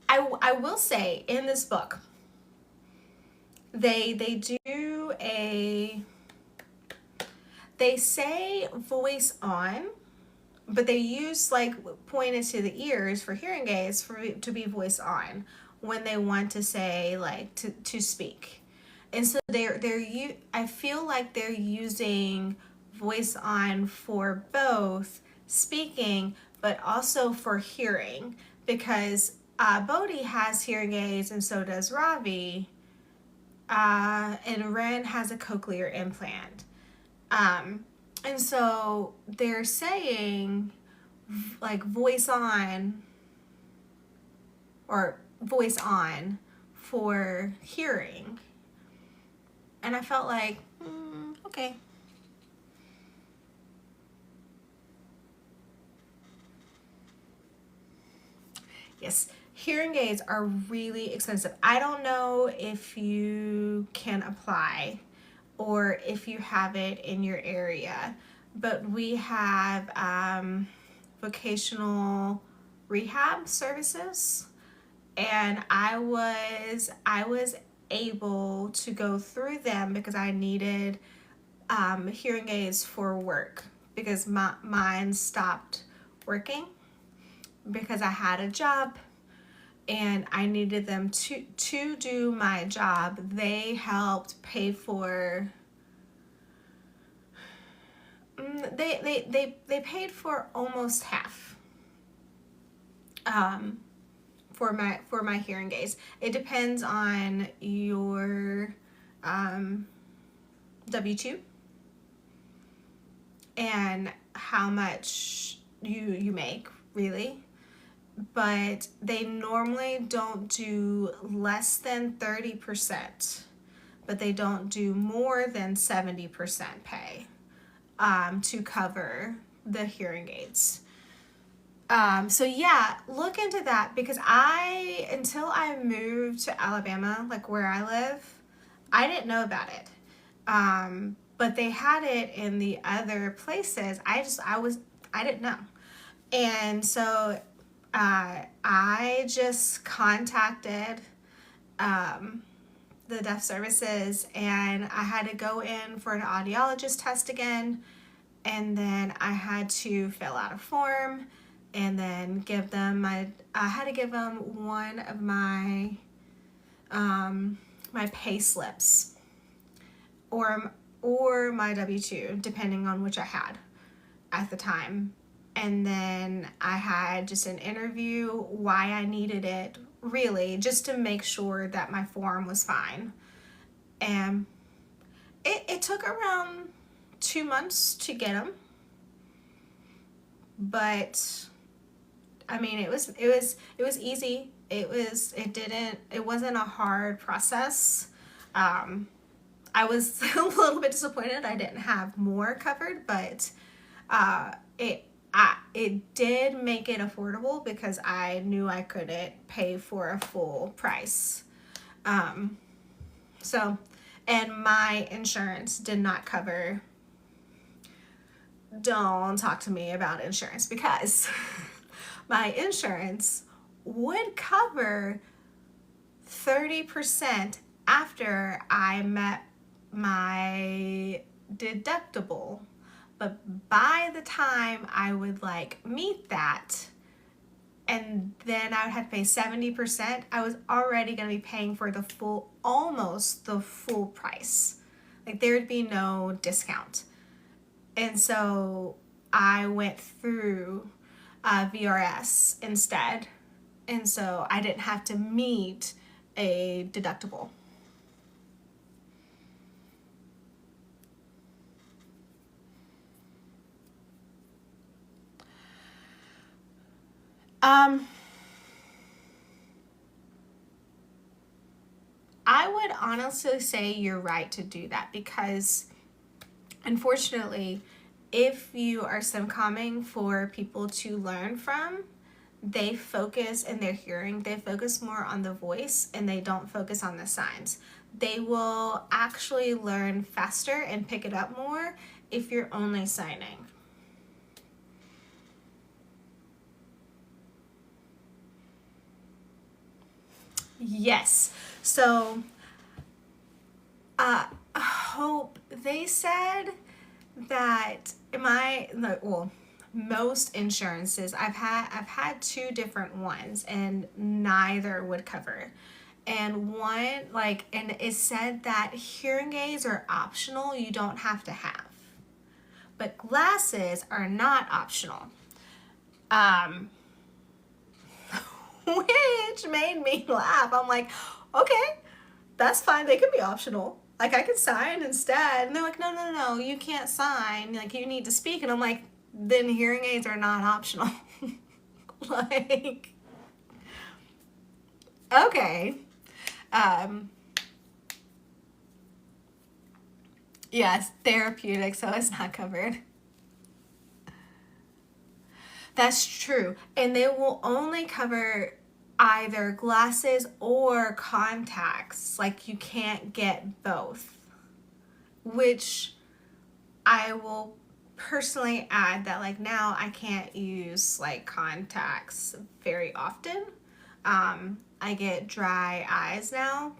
I will say in this book, they do they say voice on, but they use like pointed to the ears for hearing aids to be voice on when they want to say like to speak. And so I feel like they're using voice on for both speaking but also for hearing, because Bodhi has hearing aids and so does Ravi, and Ren has a cochlear implant. Um, and so they're saying like voice on or voice on for hearing. And I felt like, okay. Yes, hearing aids are really expensive. I don't know if you can apply or if you have it in your area, but we have vocational rehab services, and I was able to go through them because I needed hearing aids for work, because mine stopped working because I had a job and I needed them to do my job. They helped pay for they paid for almost half for my hearing aids. It depends on your W-2 and how much you make, really. But they normally don't do less than 30%, but they don't do more than 70% pay to cover the hearing aids. So yeah, look into that, because until I moved to Alabama, like where I live, I didn't know about it. But they had it in the other places. I didn't know. And so I just contacted the deaf services, and I had to go in for an audiologist test again, and then I had to fill out a form and then I had to give them one of my my pay slips or my W-2, depending on which I had at the time. And then I had just an interview why I needed it, really, just to make sure that my form was fine. And it took around 2 months to get them, but I mean, it was easy. It wasn't a hard process. I was a little bit disappointed I didn't have more covered, but it did make it affordable because I knew I couldn't pay for a full price. So, and my insurance did not cover. Don't talk to me about insurance, because my insurance would cover 30% after I met my deductible. But by the time I would like meet that, and then I would have to pay 70%, I was already going to be paying for the full, almost the full price. Like there would be no discount. And so I went through VRS instead. And so I didn't have to meet a deductible. I would honestly say you're right to do that, because unfortunately, if you are simcomming for people to learn from, they focus in their hearing, they focus more on the voice and they don't focus on the signs. They will actually learn faster and pick it up more if you're only signing. Yes. So, Hope, they said that most insurances, I've had two different ones and neither would cover. And and it said that hearing aids are optional, you don't have to have. But glasses are not optional. Which made me laugh. I'm like, okay, that's fine. They can be optional. Like I could sign instead. And they're like, no, you can't sign. Like you need to speak. And I'm like, then hearing aids are not optional. Like, okay. Yes, therapeutic, so it's not covered. That's true. And they will only cover either glasses or contacts. Like you can't get both. Which I will personally add that like now I can't use like contacts very often. I get dry eyes now,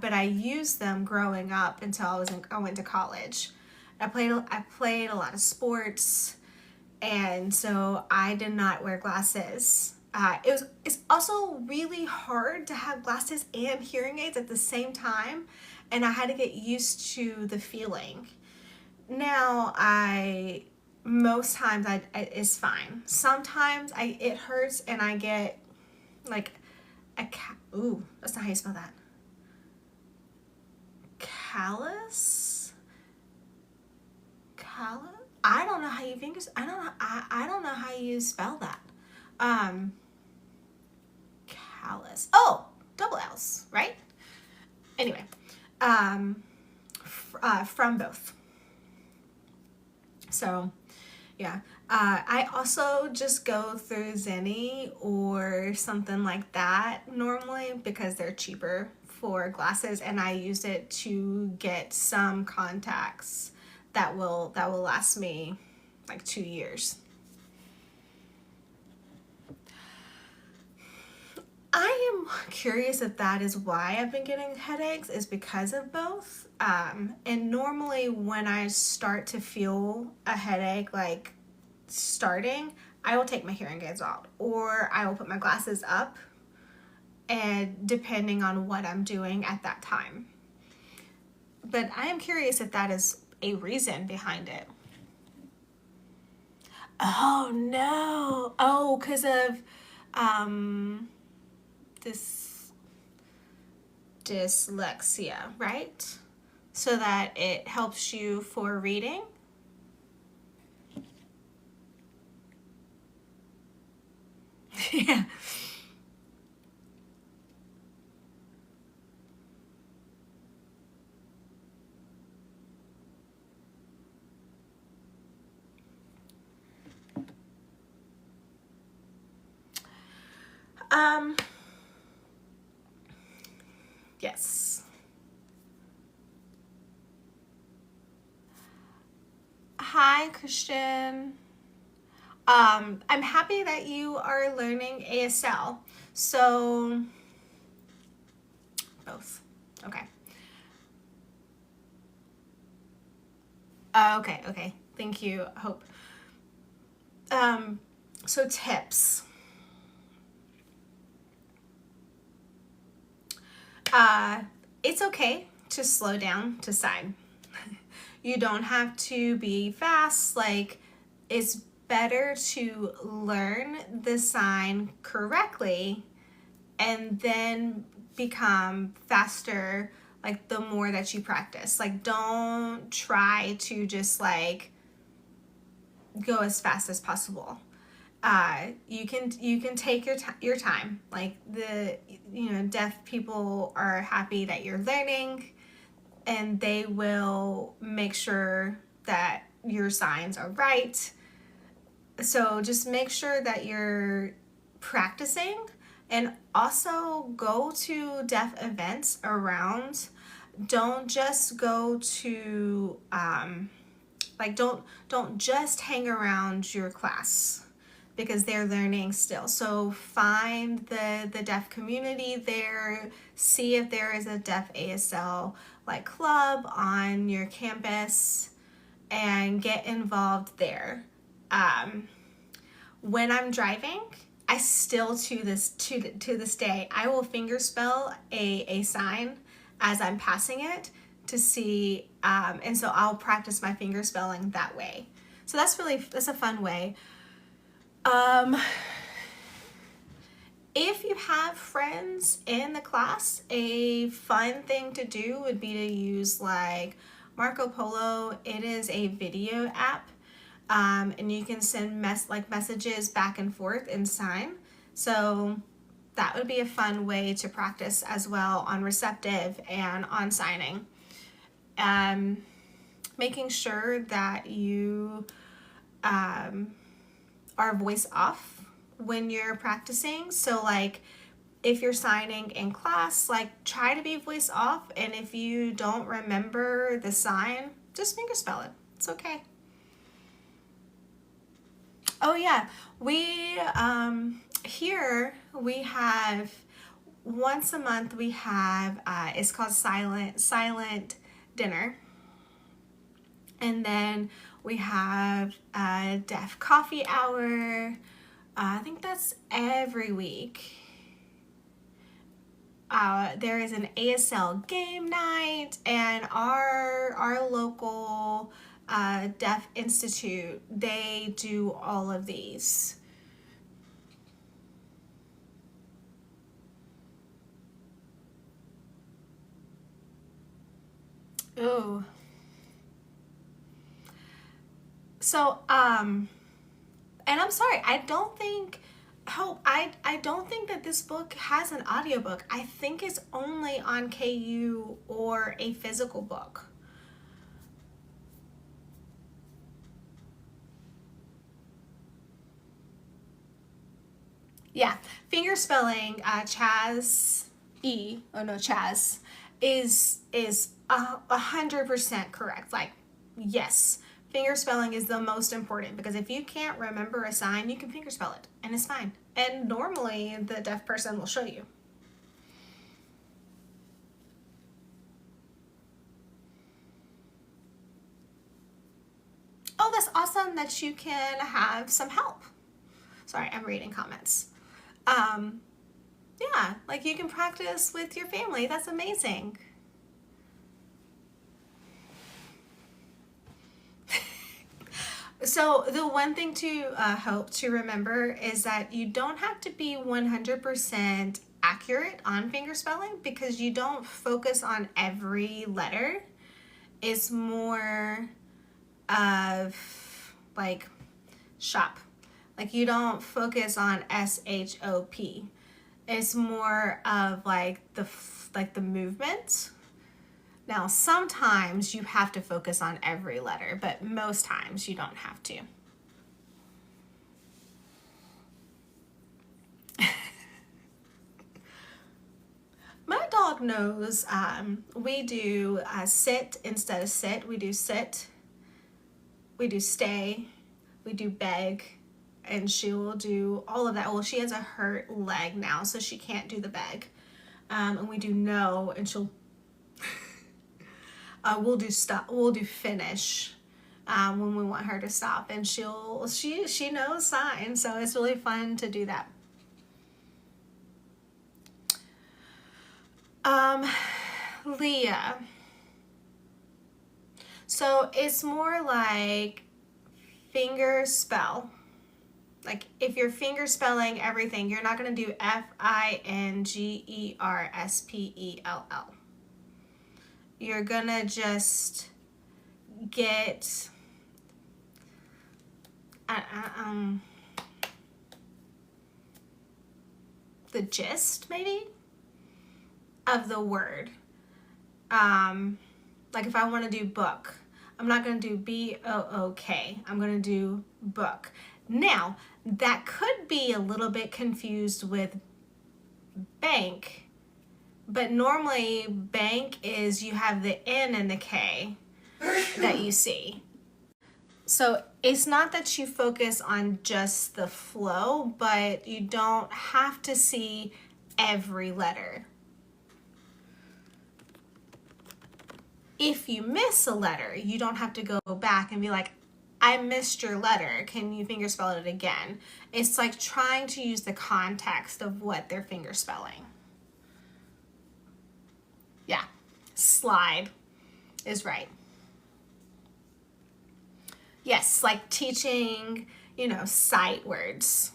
but I used them growing up until I went to college. I played a lot of sports, and so I did not wear glasses. It's also really hard to have glasses and hearing aids at the same time, and I had to get used to the feeling. Now most times it's fine. Sometimes it hurts and I get like ooh, that's not how you spell that. Callus? I don't know how you fingers. I don't know how you spell that. Callus. Oh, double L's, right? Anyway, from both. So, yeah. I also just go through Zenny or something like that normally because they're cheaper for glasses, and I use it to get some contacts that will last me like 2 years. I am curious if that is why I've been getting headaches, is because of both. And normally when I start to feel a headache, like starting, I will take my hearing aids off or I will put my glasses up, and depending on what I'm doing at that time. But I am curious if that is a reason behind it. Oh no. Oh, because of this dyslexia, right? So that it helps you for reading. Yeah. Yes. Hi, Christian. I'm happy that you are learning ASL. So, both. Okay. Okay. Thank you, Hope. So tips. It's okay to slow down to sign. You don't have to be fast. Like, it's better to learn the sign correctly and then become faster, like, the more that you practice. Like, don't try to just like go as fast as possible. You can take your time. Like, the deaf people are happy that you're learning, and they will make sure that your signs are right. So just make sure that you're practicing, and also go to deaf events around. Don't just go to don't just hang around your class, because they're learning still. So find the deaf community there, see if there is a deaf ASL like club on your campus, and get involved there. When I'm driving, I still to this day, I will fingerspell a sign as I'm passing it to see, and so I'll practice my finger spelling that way. So that's a fun way. If you have friends in the class, a fun thing to do would be to use like Marco Polo. It is a video app, and you can send messages back and forth in sign. So that would be a fun way to practice as well on receptive and on signing. Making sure that you are voice off when you're practicing. So like, if you're signing in class, like, try to be voice off, and if you don't remember the sign, just fingerspell it. It's okay. Oh yeah, we here we have once a month we have it's called silent dinner, and then we have a deaf coffee hour. I think that's every week. There is an ASL game night, and our local Deaf Institute, they do all of these. Ooh. So, and I'm sorry, I don't think that this book has an audiobook. I think it's only on KU or a physical book. Yeah, finger spelling, Chaz is 100% correct. Like, yes, finger spelling is the most important, because if you can't remember a sign, you can finger spell it and it's fine. And normally the deaf person will show you. Oh, that's awesome that you can have some help. Sorry, I'm reading comments. Yeah, like, you can practice with your family. That's amazing. So the one thing to hope to remember is that you don't have to be 100% accurate on fingerspelling, because you don't focus on every letter. It's more of like shop. Like, you don't focus on SHOP. It's more of like the movement. Now, sometimes you have to focus on every letter, but most times you don't have to. dog knows we do sit instead of sit. We do sit, we do stay, we do beg, and she will do all of that. Well, she has a hurt leg now, so she can't do the beg. And we do no, and she'll we'll do stop, we'll do finish when we want her to stop, and she knows signs, so it's really fun to do that. Leah. So it's more like finger spell. Like if you're finger spelling everything, you're not going to do FINGERSPELL. You're going to just get the gist, maybe, of the word. Like if I want to do book, I'm not going to do B-O-O-K. I'm going to do book. Now, that could be a little bit confused with bank, but normally bank is you have the N and the K that you see. So it's not that you focus on just the flow, but you don't have to see every letter. If you miss a letter, you don't have to go back and be like, I missed your letter. Can you finger spell it again? It's like trying to use the context of what they're finger spelling. Yeah, slide is right. Yes, like teaching, sight words.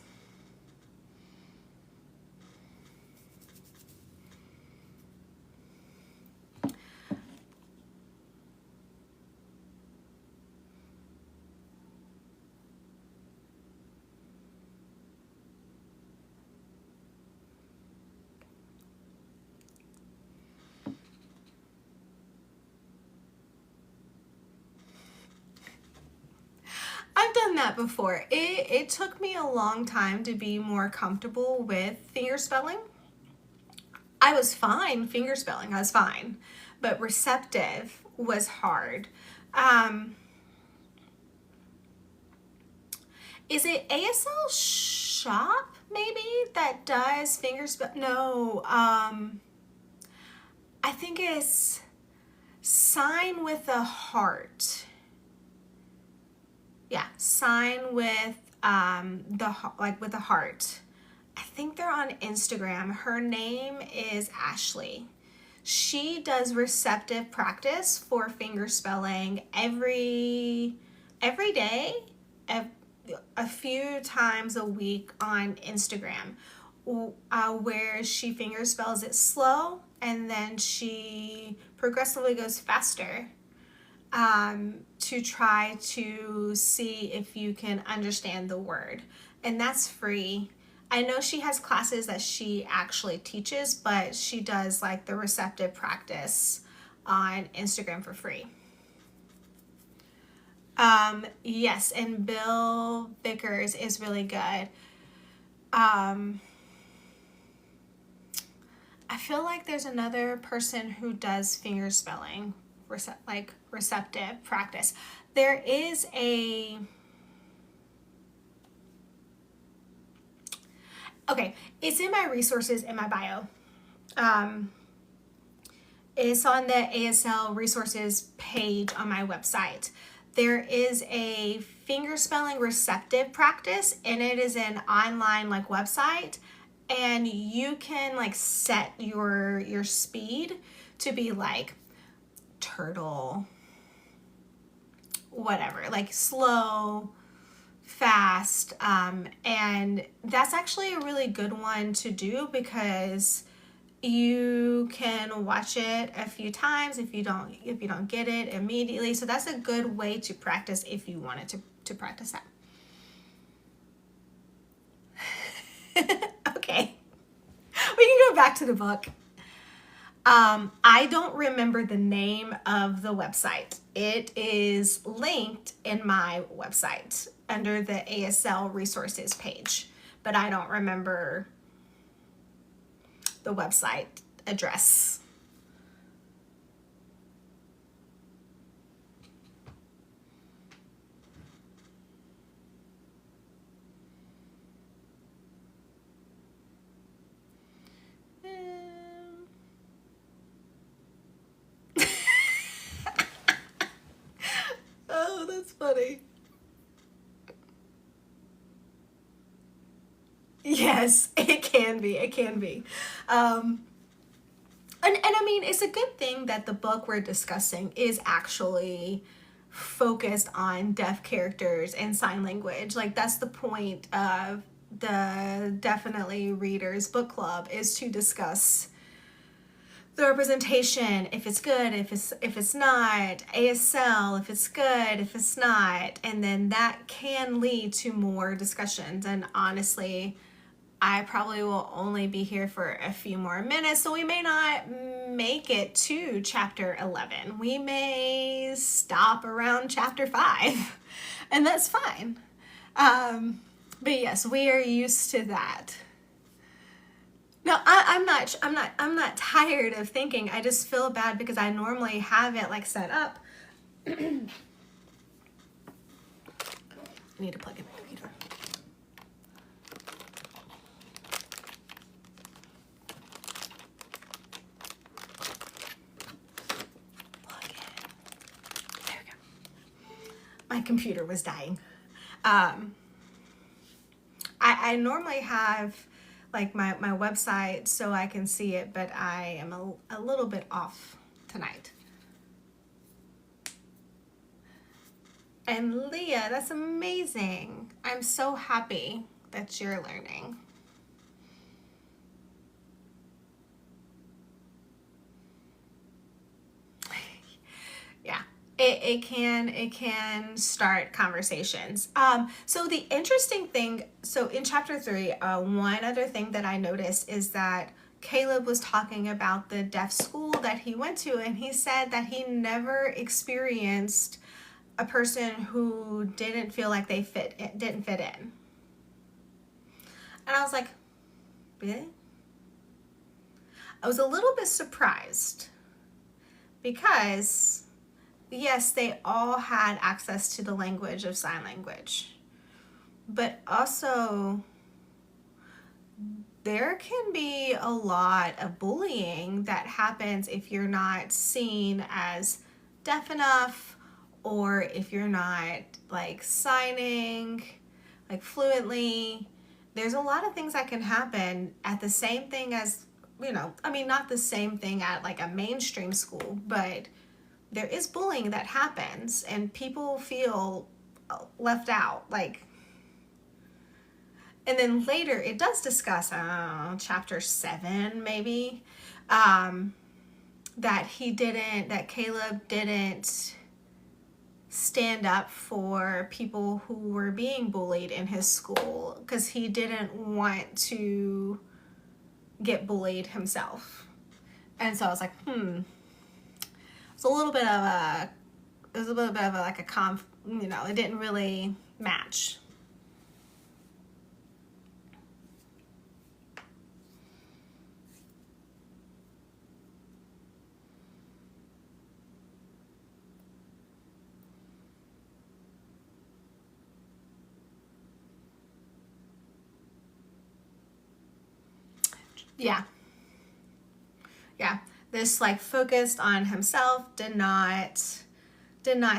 I've done that before. It took me a long time to be more comfortable with finger spelling. I was fine finger spelling, I was fine, but receptive was hard. Is it ASL Shop maybe that does finger spell? No, I think it's sign with a heart. Yeah, sign with with a heart. I think they're on Instagram. Her name is Ashley. She does receptive practice for finger spelling every day, a few times a week on Instagram, where she finger spells it slow and then she progressively goes faster. To try to see if you can understand the word, and that's free. I know she has classes that she actually teaches, but she does like the receptive practice on Instagram for free. Yes, and Bill Vickers is really good. I feel like there's another person who does finger spelling, receptive practice. There is it's in my resources in my bio. It's on the ASL resources page on my website. There is a finger spelling receptive practice, and it is an online website, and you can set your speed to be like turtle, whatever, slow, fast, and that's actually a really good one to do because you can watch it a few times if you don't get it immediately. So that's a good way to practice if you wanted to practice that. Okay, we can go back to the book. I don't remember the name of the website. It is linked in my website under the ASL resources page, but I don't remember the website address. funny. Yes, it can be. It can be. And I mean, it's a good thing that the book we're discussing is actually focused on deaf characters and sign language. Like, that's the point of the Definitely Readers Book Club, is to discuss the representation, if it's good, if it's not, ASL, if it's good, if it's not, and then that can lead to more discussions. And honestly, I probably will only be here for a few more minutes, so we may not make it to chapter 11. We may stop around chapter 5, and that's fine. But yes, we are used to that. No, I'm not tired of thinking. I just feel bad because I normally have it like set up. I need to plug in my computer. Plug in. There we go. My computer was dying. I normally have like my website so I can see it, but I am a little bit off tonight. And Leah, that's amazing. I'm so happy that you're learning. Yeah. It can start conversations. So the interesting thing, so in chapter 3, one other thing that I noticed is that Caleb was talking about the deaf school that he went to, and he said that he never experienced a person who didn't feel like they didn't fit in. And I was like, really? I was a little bit surprised because yes, they all had access to the language of sign language, but also there can be a lot of bullying that happens if you're not seen as deaf enough, or if you're not like signing like fluently. There's a lot of things that can happen at the same thing as, you know, I mean, not the same thing at like a mainstream school, but there is bullying that happens and people feel left out. Like, and then later it does discuss, chapter 7 maybe, that Caleb didn't stand up for people who were being bullied in his school because he didn't want to get bullied himself. And so I was like, it's a little bit of a, like a you know, it didn't really match. Yeah. This like focused on himself, did not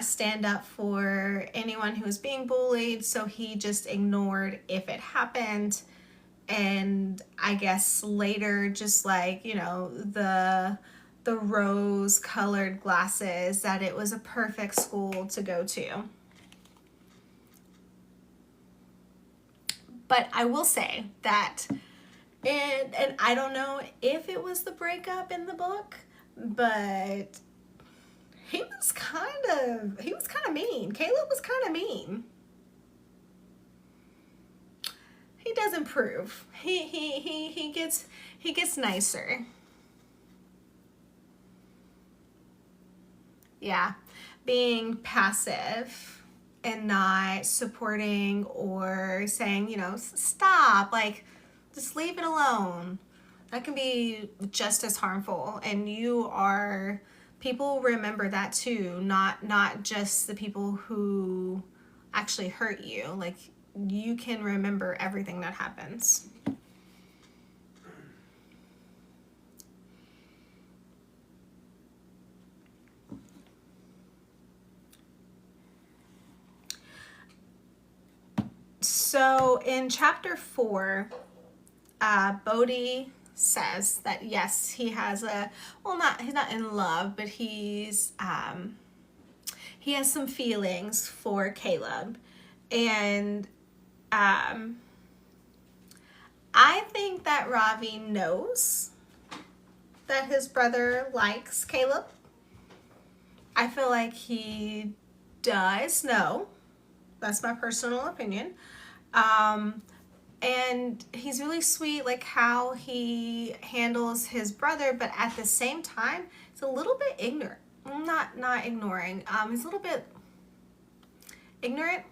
stand up for anyone who was being bullied, so he just ignored if it happened. And I guess later, just like, you know, the rose colored glasses, that it was a perfect school to go to. But I will say that, and I don't know if it was the breakup in the book, but he was kind of mean. Caleb was kind of mean. He does improve. He gets nicer. Yeah, being passive and not supporting or saying, you know, stop, like, just leave it alone. That can be just as harmful, and people remember that too, not just the people who actually hurt you. Like, you can remember everything that happens. So in chapter 4, Bodhi says that yes, he has he's not in love, but he has some feelings for Caleb. And I think that Ravi knows that his brother likes Caleb. I feel like he does know. That's my personal opinion. And he's really sweet, like how he handles his brother, but at the same time, it's a little bit ignorant. Not ignoring. He's a little bit ignorant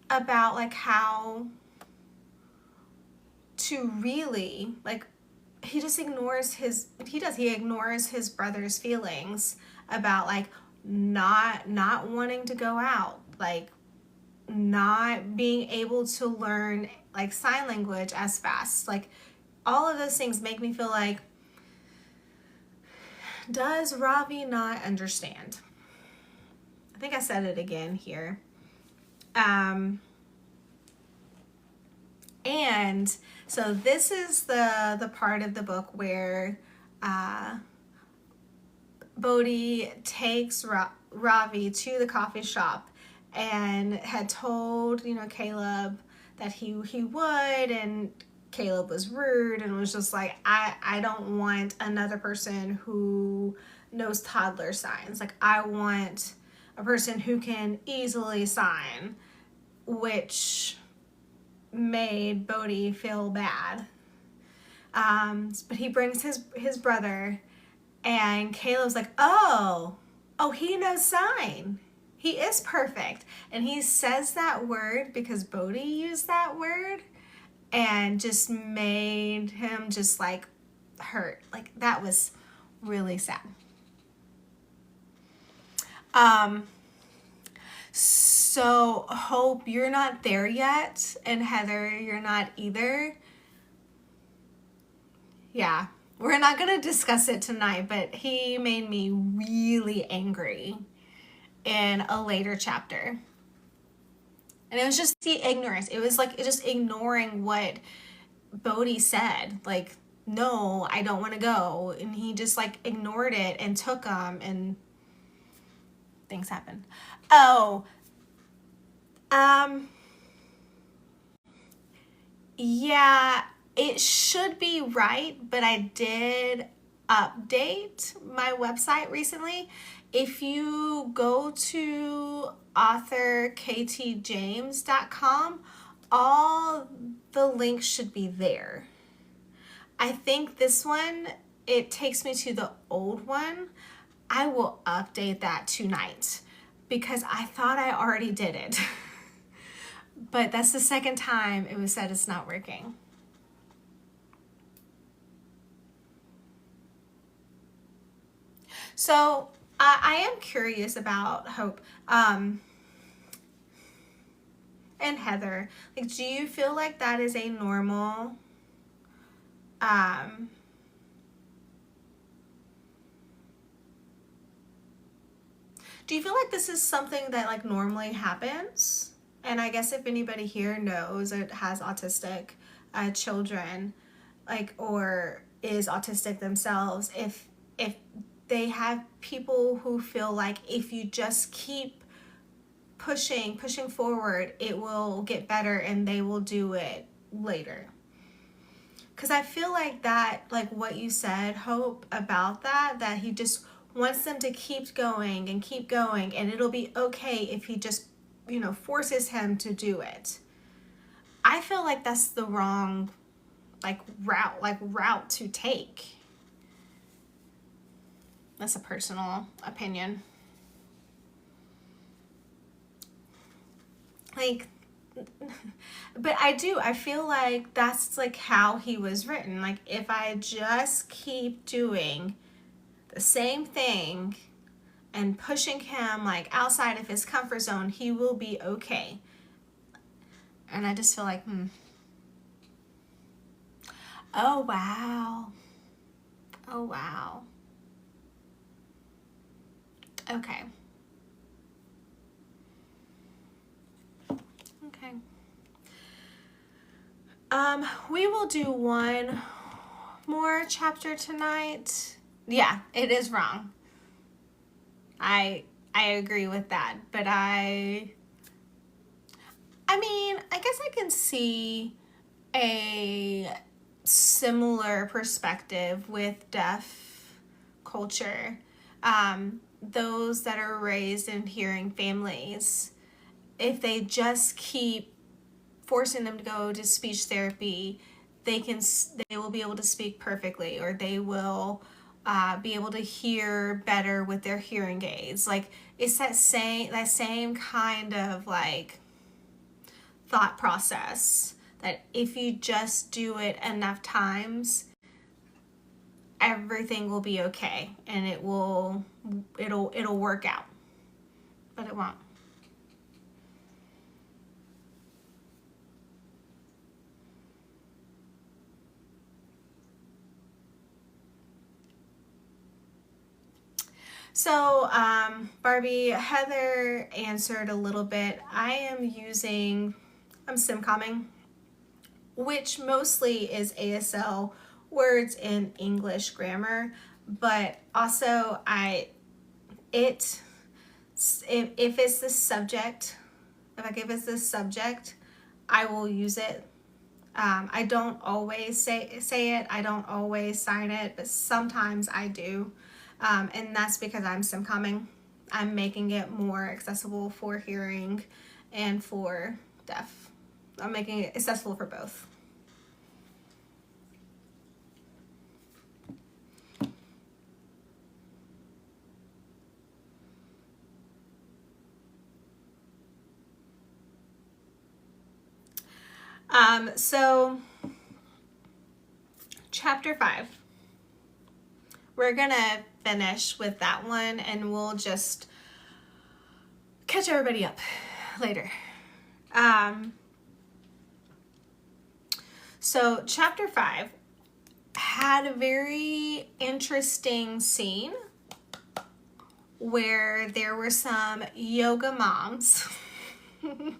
about like how to really like. He just ignores he ignores his brother's feelings about like not wanting to go out, like not being able to learn like sign language as fast. Like all of those things make me feel like, does Ravi not understand? I think I said it again here. And so this is the part of the book where Bodhi takes Ravi to the coffee shop and had told, Caleb that he would, and Caleb was rude and was just like, I don't want another person who knows toddler signs. Like, I want a person who can easily sign, which made Bodhi feel bad. But he brings his brother, and Caleb's like, oh, he knows sign. He is perfect. And he says that word because Bodhi used that word and just made him just like hurt. Like that was really sad. So Hope, you're not there yet, and Heather, you're not either. Yeah, we're not gonna discuss it tonight, but he made me really angry in a later chapter. And it was just the ignorance. It was like just ignoring what Bodhi said. Like, no, I don't want to go. And he just like ignored it and took him, and things happened. Oh, yeah, it should be right, but I did update my website recently. If you go to authorktjames.com, all the links should be there. I think this one, it takes me to the old one. I will update that tonight because I thought I already did it. But that's the second time it was said it's not working. So I am curious about Hope and Heather. Like, do you feel like that is a normal do you feel like this is something that like normally happens? And I guess if anybody here knows or has autistic children, like, or is autistic themselves, if they have people who feel like if you just keep pushing forward, it will get better and they will do it later. Because I feel like that, like what you said, Hope, about that he just wants them to keep going, and it'll be okay if he just, forces him to do it. I feel like that's the wrong, route to take. That's a personal opinion. Like, but I feel like that's like how he was written. Like, if I just keep doing the same thing and pushing him like outside of his comfort zone, he will be okay. And I just feel like, oh wow. Okay. We will do one more chapter tonight. Yeah, it is wrong. I agree with that, but I mean, I guess I can see a similar perspective with deaf culture. Those that are raised in hearing families, if they just keep forcing them to go to speech therapy, they will be able to speak perfectly, or they will be able to hear better with their hearing aids. Like, it's that same kind of like thought process that if you just do it enough times, everything will be okay and it'll work out. But it won't. So, Barbie, Heather answered a little bit. I'm simcomming, which mostly is ASL words in English grammar, but also if it's the subject, if I give it the subject, I will use it. I don't always say it. I don't always sign it, but sometimes I do. And that's because I'm simcomming. I'm making it more accessible for hearing and for deaf. I'm making it accessible for both. So chapter 5. We're gonna finish with that one and we'll just catch everybody up later. So chapter 5 had a very interesting scene where there were some yoga moms.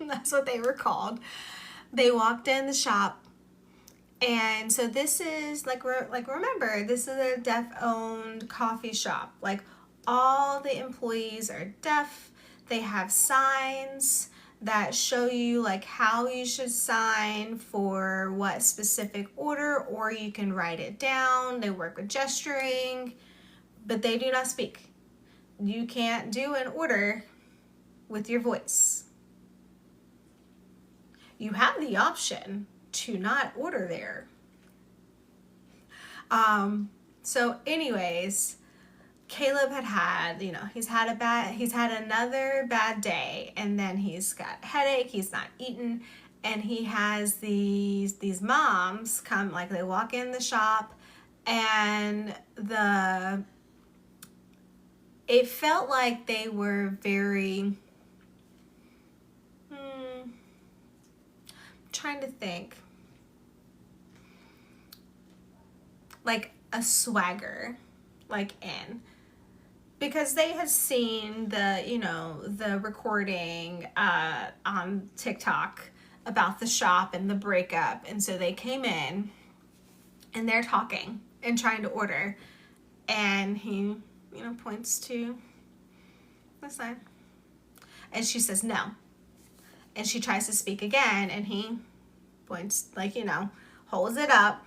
That's what they were called. They walked in the shop. And so this is remember, this is a deaf-owned coffee shop. Like, all the employees are deaf. They have signs that show you like how you should sign for what specific order, or you can write it down. They work with gesturing, but they do not speak. You can't do an order with your voice. You have the option to not order there. So anyways, Caleb he's had another bad day, and then he's got a headache, he's not eaten, and he has these moms come, like, they walk in the shop, and it felt like they were very, trying to think, like a swagger, like, in, because they had seen the recording on TikTok about the shop and the breakup, and so they came in and they're talking and trying to order, and he points to the side, and she says no, and she tries to speak again, and he points, holds it up,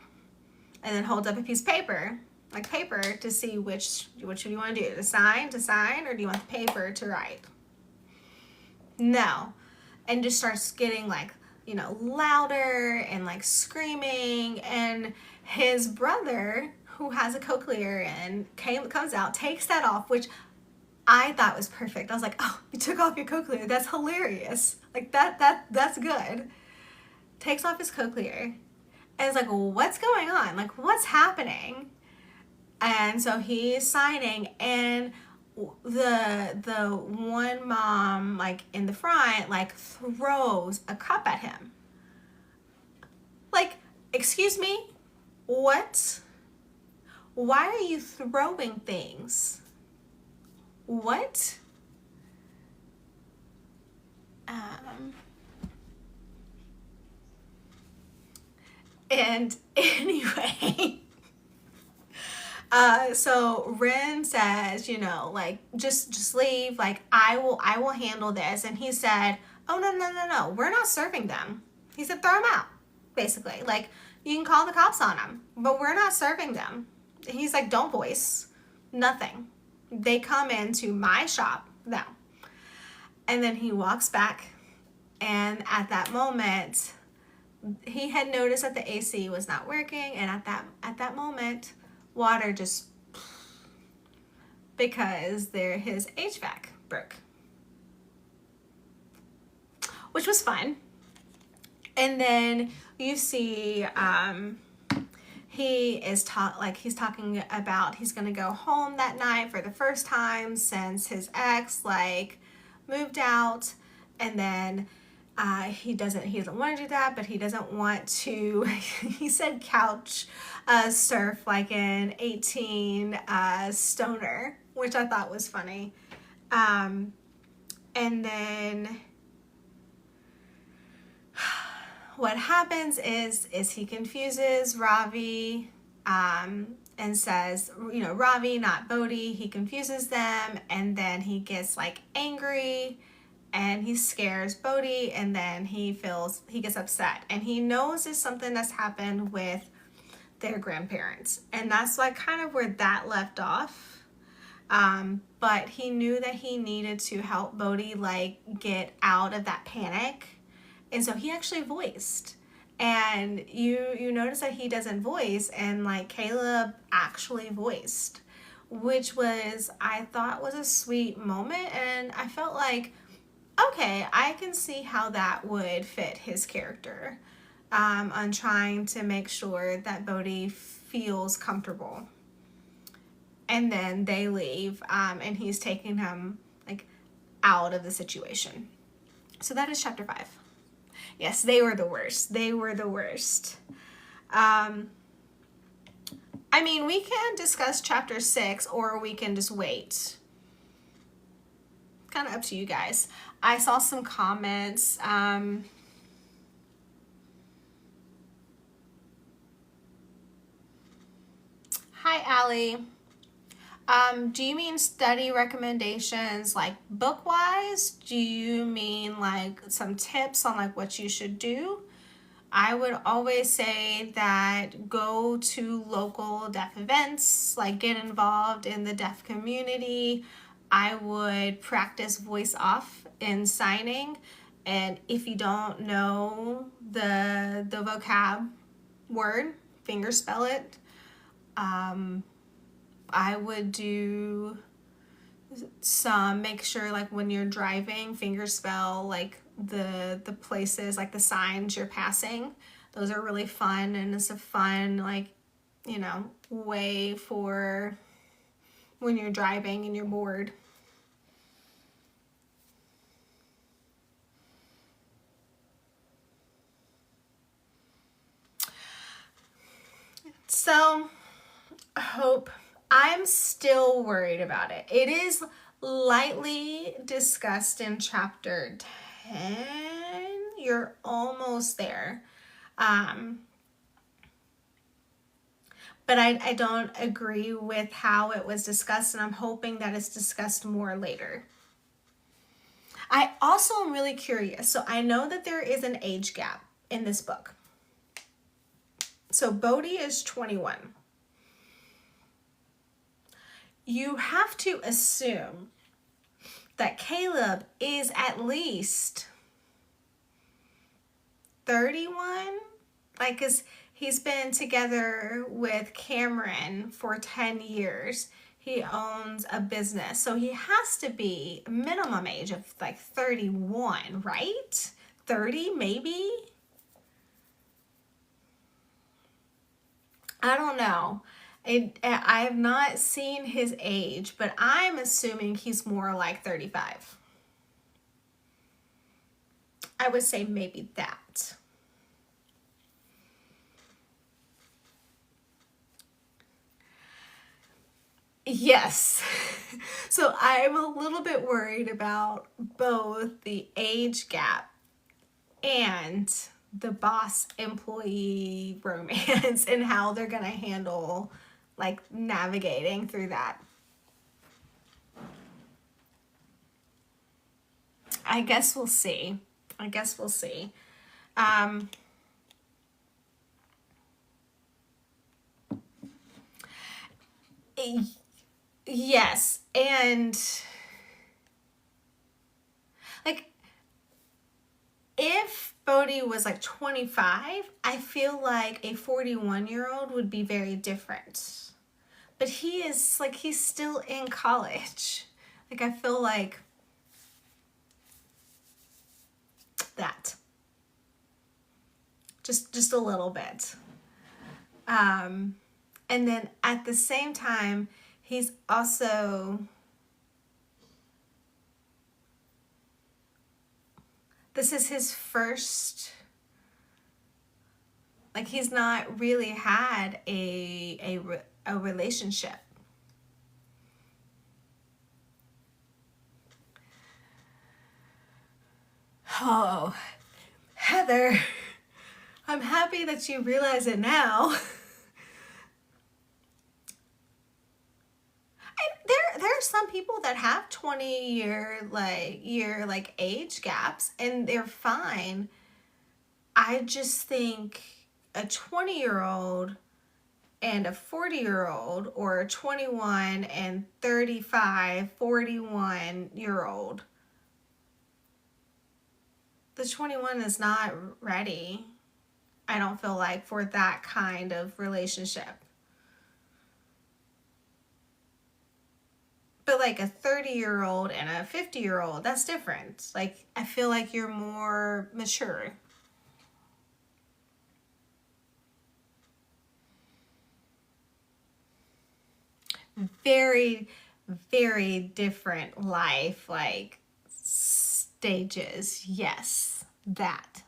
and then holds up a piece of paper, to see which do you want to do, to sign, or do you want the paper to write? No. And just starts getting louder and screaming, and his brother, who has a cochlear and comes out, takes that off, which I thought was perfect. I was like, oh, you took off your cochlear. That's hilarious. That's good. Takes off his cochlear. And it's like, what's going on? What's happening? And so he's signing, and the one mom, in the front, throws a cup at him. Excuse me? What? Why are you throwing things? What? And anyway, so Ren says, you know, like just leave. Like I will handle this. And he said, oh no, we're not serving them. He said, throw them out, basically. Like you can call the cops on them, but we're not serving them. He's like, don't voice nothing. They come into my shop now. And then he walks back, and at that moment, he had noticed that the AC was not working, and at that moment, water just, because his HVAC broke, which was fun. And then you see he's talking about he's gonna go home that night for the first time since his ex like moved out, and then he doesn't want to do that, but he doesn't want to he said couch surf like an 18 stoner, which I thought was funny. And then what happens is he confuses Ravi and says, you know, Ravi, not Bodhi. He confuses them, and then he gets like angry and he scares Bodhi, and then he gets upset, and he knows there's something that's happened with their grandparents, and that's like kind of where that left off. But he knew that he needed to help Bodhi like get out of that panic, and so he actually voiced. And you notice that he doesn't voice, and like Caleb actually voiced, which was, I thought, was a sweet moment, and I felt like, okay, I can see how that would fit his character, on trying to make sure that Bodhi feels comfortable. And then they leave, and he's taking him like out of the situation. So that is chapter 5. Yes, they were the worst. They were the worst. I mean, we can discuss chapter 6, or we can just wait. Kind of up to you guys. I saw some comments. Hi, Allie. Do you mean study recommendations like book-wise? Do you mean like some tips on like what you should do? I would always say that go to local deaf events, like get involved in the deaf community. I would practice voice off in signing, and if you don't know the vocab word, finger spell it. I would do make sure like when you're driving, finger spell like the places, like the signs you're passing. Those are really fun, and it's a fun, like, you know, way for when you're driving and you're bored. So, hope. I'm still worried about it. It is lightly discussed in chapter 10. You're almost there. But I don't agree with how it was discussed, and I'm hoping that it's discussed more later. I also am really curious. So I know that there is an age gap in this book. So Bodhi is 21. You have to assume that Caleb is at least 31, like, because he's been together with Cameron for 10 years. He owns a business, so he has to be a minimum age of like 31, right? 30 maybe? I don't know. I have not seen his age, but I'm assuming he's more like 35. I would say maybe that. Yes. So I'm a little bit worried about both the age gap and the boss employee romance and how they're gonna handle like navigating through that. I guess we'll see. I guess we'll see. Yes, and like if Bodhi was like 25, I feel like a 41-year-old would be very different. But he is like, he's still in college. Like, I feel like that. Just a little bit. And then at the same time, he's also, this is his first, like, he's not really had a relationship. Oh, Heather, I'm happy that you realize it now. There are some people that have 20-year age gaps and they're fine. I just think a 20-year-old and a 40-year-old, or a 21 and 35, 41-year-old, the 21 is not ready, I don't feel like, for that kind of relationship. But like a 30-year-old and a 50-year-old, that's different. Like, I feel like you're more mature. Very, very different life, like, stages. Yes, that.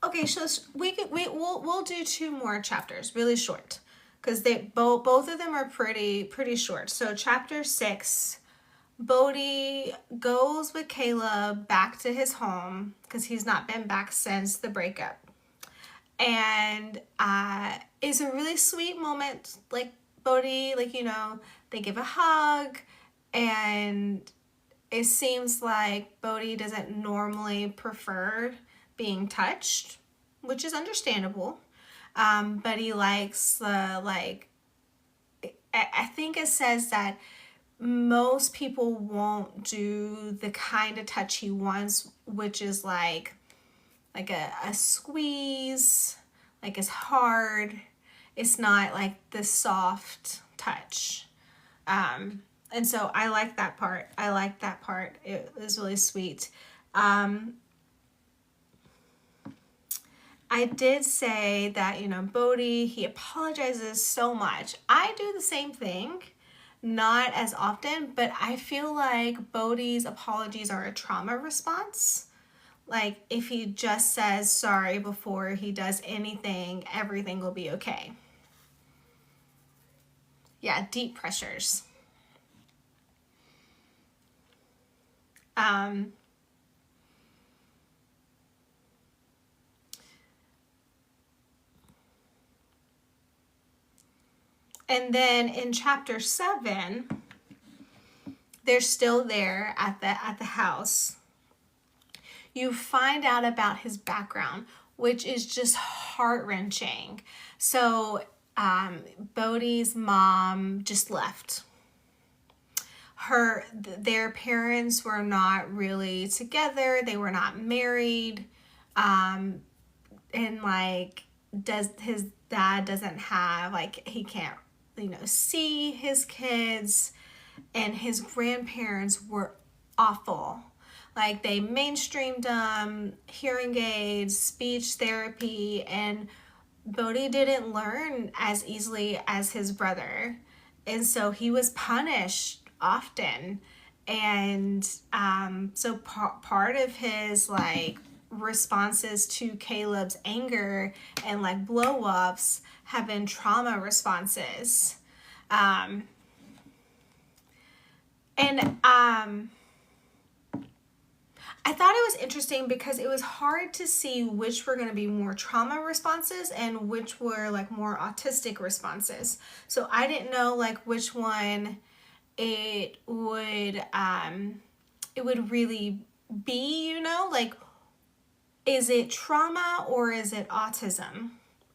Okay, so we'll do 2 more chapters, really short, because they both of them are pretty short. So chapter 6, Bodhi goes with Caleb back to his home because he's not been back since the breakup, and it's a really sweet moment. Like, Bodhi, like, you know, they give a hug, and it seems like Bodhi doesn't normally prefer being touched, which is understandable. But he likes the, like, I think it says that most people won't do the kind of touch he wants, which is like a squeeze, like it's hard. It's not like the soft touch. And so I like that part. It was really sweet. I did say that, you know, Bodhi, he apologizes so much. I do the same thing, not as often, but I feel like Bodhi's apologies are a trauma response. Like, if he just says sorry before he does anything, everything will be okay. Yeah, deep pressures. And then in chapter 7, they're still there at the house. You find out about his background, which is just heart-wrenching. So Bodhi's mom just left. Their parents were not really together. They were not married. And like, his dad doesn't have, like, he can't, you know, see his kids, and his grandparents were awful. Like, they mainstreamed hearing aids, speech therapy, and Bodhi didn't learn as easily as his brother, and so he was punished often. And so part of his, like, responses to Caleb's anger and, like, blow-ups have been trauma responses. And I thought it was interesting because it was hard to see which were going to be more trauma responses and which were like more autistic responses. So I didn't know like which one it would really be, you know, like is it trauma or is it autism?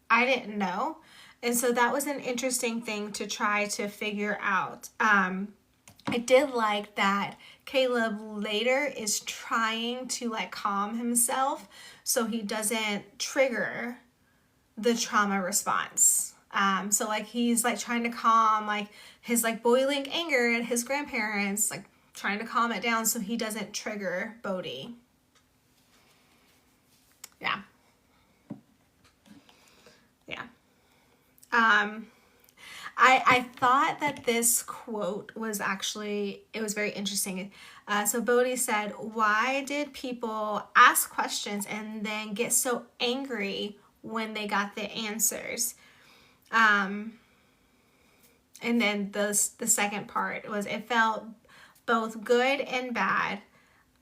I didn't know. And so that was an interesting thing to try to figure out. I did like that Caleb later is trying to like calm himself so he doesn't trigger the trauma response. So like he's like trying to calm like his like boiling anger at his grandparents, like trying to calm it down so he doesn't trigger Bodhi. Yeah. Yeah. I thought that this quote was actually, it was very interesting. So Bodhi said, why did people ask questions and then get so angry when they got the answers? And then the second part was, it felt both good and bad,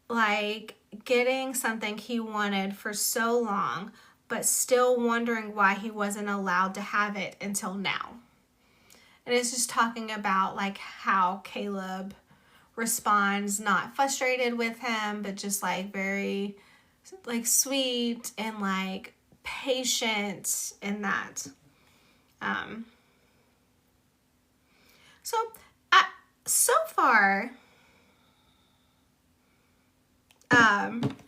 like getting something he wanted for so long, but still wondering why he wasn't allowed to have it until now. And it's just talking about like how Caleb responds, not frustrated with him, but just like very like sweet and like patient in that. So so far,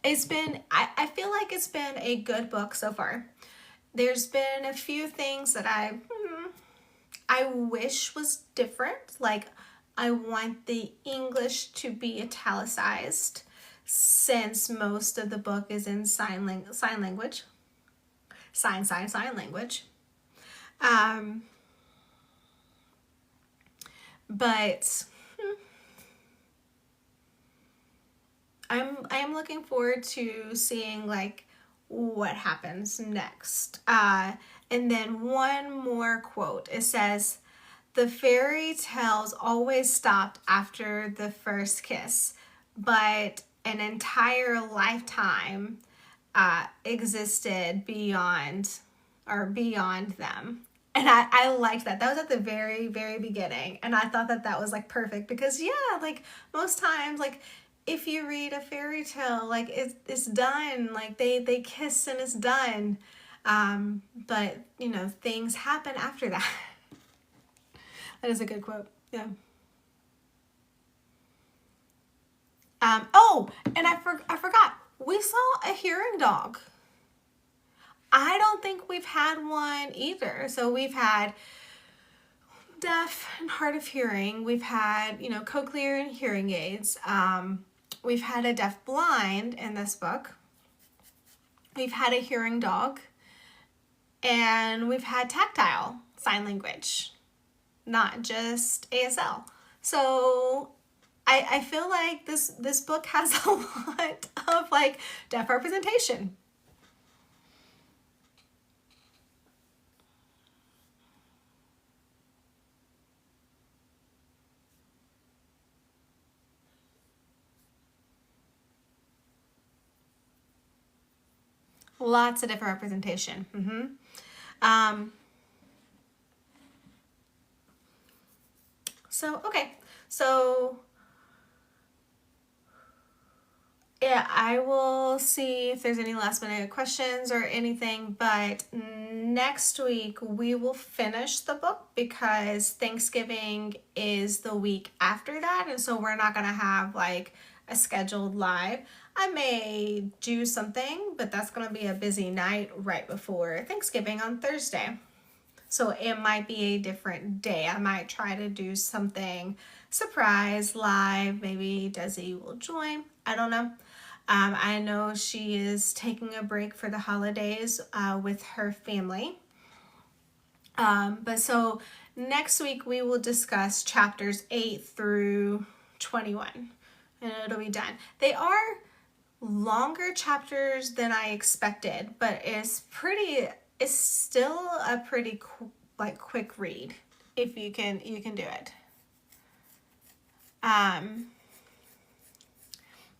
it's been, I feel like it's been a good book so far. There's been a few things that I wish was different. Like I want the English to be italicized since most of the book is in sign language. Sign language. But I'm looking forward to seeing like what happens next. And then one more quote. It says, the fairy tales always stopped after the first kiss, but an entire lifetime existed beyond them. And I liked that. That was at the very, very beginning. And I thought that was like perfect because yeah, like most times, like if you read a fairy tale, like it's done, like they kiss and it's done. But you know, things happen after that. That is a good quote. Yeah. Oh, and I forgot. We saw a hearing dog. I don't think we've had one either. So we've had deaf and hard of hearing. We've had, you know, cochlear and hearing aids. We've had a deaf blind in this book. We've had a hearing dog. And we've had tactile sign language, not just ASL. So I feel like this book has a lot of like deaf representation. Lots of different representation. Okay. So yeah, I will see if there's any last minute questions or anything, but next week we will finish the book because Thanksgiving is the week after that, and so we're not going to have like a scheduled live. I may do something, but that's going to be a busy night right before Thanksgiving on Thursday. So it might be a different day. I might try to do something surprise live. Maybe Desi will join. I don't know. I know she is taking a break for the holidays with her family. But so next week we will discuss chapters 8 through 21 and it'll be done. They are longer chapters than I expected, but it's still a pretty quick read. if you can do it.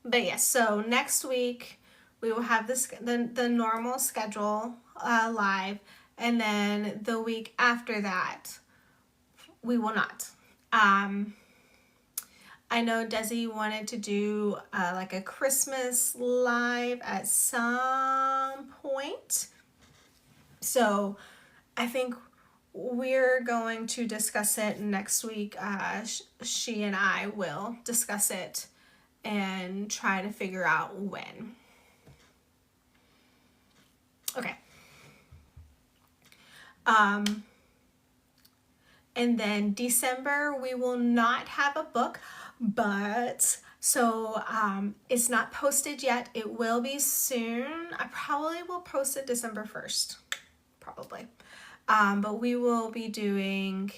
But yes, so next week we will have the normal schedule live, and then the week after that we will not. I know Desi wanted to do like a Christmas live at some point. So I think we're going to discuss it next week. She and I will discuss it and try to figure out when. Okay. And then December, we will not have a book, but so it's not posted yet. It will be soon. I probably will post it December 1st, probably. But we will be doing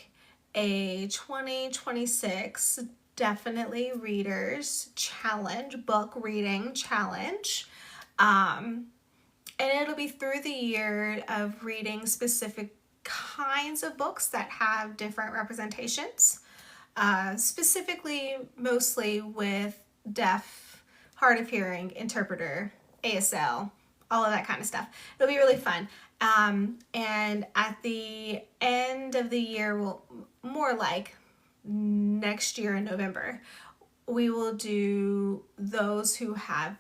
a 2026 Definitely Readers challenge, book reading challenge. And it'll be through the year of reading specific kinds of books that have different representations, specifically mostly with deaf, hard of hearing, interpreter, ASL, all of that kind of stuff. It'll be really fun. And at the end of the year, well, more like next year in November, we will do those who have,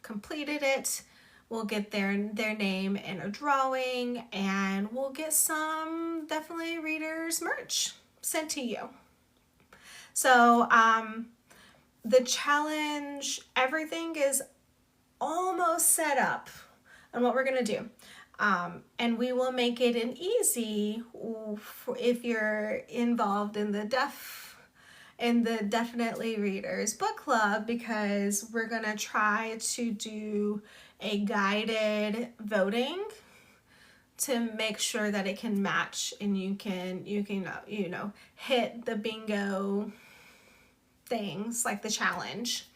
completed it. We'll get their name in a drawing, and we'll get some Definitely Readers merch sent to you. So the challenge, everything is almost set up on what we're going to do. And we will make it an easy if you're involved in the Definitely Readers Book Club, because we're going to try to do a guided voting to make sure that it can match and you can hit the bingo things like the challenge.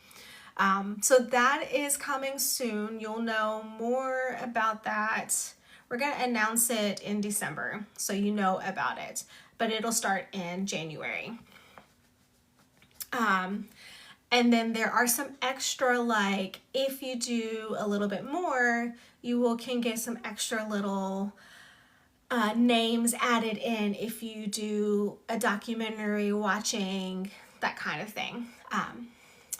So that is coming soon. You'll know more about that. We're going to announce it in December, so you know about it, but it'll start in January. And then there are some extra, like if you do a little bit more, you can get some extra little names added in if you do a documentary watching, that kind of thing.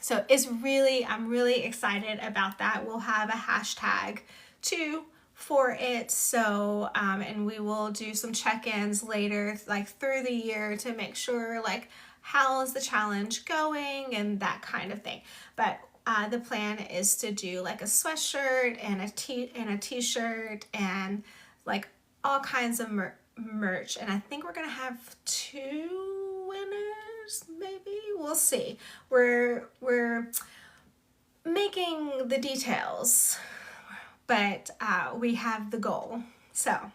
So I'm really excited about that. We'll have a hashtag too for it. So, and we will do some check-ins later, like through the year, to make sure like how is the challenge going and that kind of thing. But the plan is to do like a sweatshirt and a t-shirt and like all kinds of merch. And I think we're gonna have 2 winners, maybe. We'll see. We're making the details, but we have the goal. So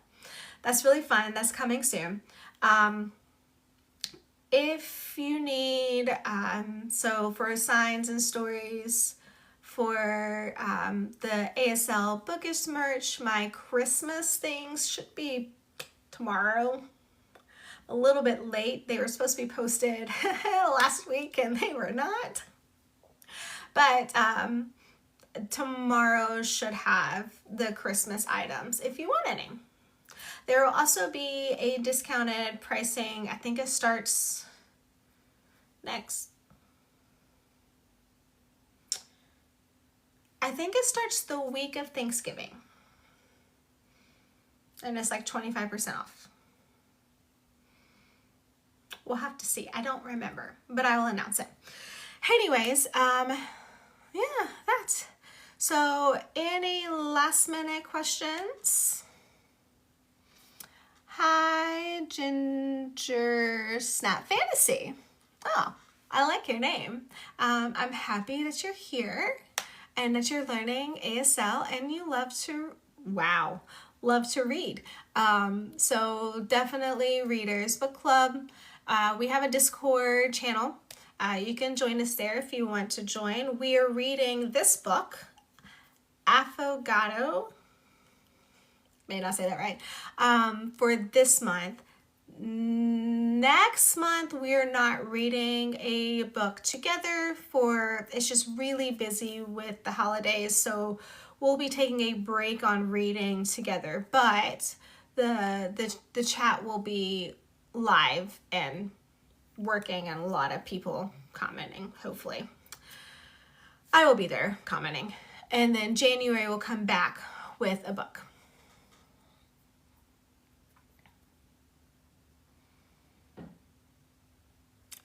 that's really fun. That's coming soon. If you need, so for signs and stories, for the ASL Bookish merch, my Christmas things should be tomorrow. A little bit late. They were supposed to be posted last week and they were not. But tomorrow should have the Christmas items if you want any. There will also be a discounted pricing. I think it starts the week of Thanksgiving. And it's like 25% off. We'll have to see. I don't remember, but I will announce it. Anyways, yeah, that's. So any last minute questions? Hi, Ginger Snap Fantasy. Oh, I like your name. I'm happy that you're here and that you're learning ASL and you love to read. So Definitely Readers Book Club. We have a Discord channel. You can join us there if you want to join. We are reading this book, Affogato. May not say that right. For this month. next month we're not reading a book together it's just really busy with the holidays, so we'll be taking a break on reading together, but the chat will be live and working and a lot of people commenting. Hopefully I will be there commenting, and then January will come back with a book.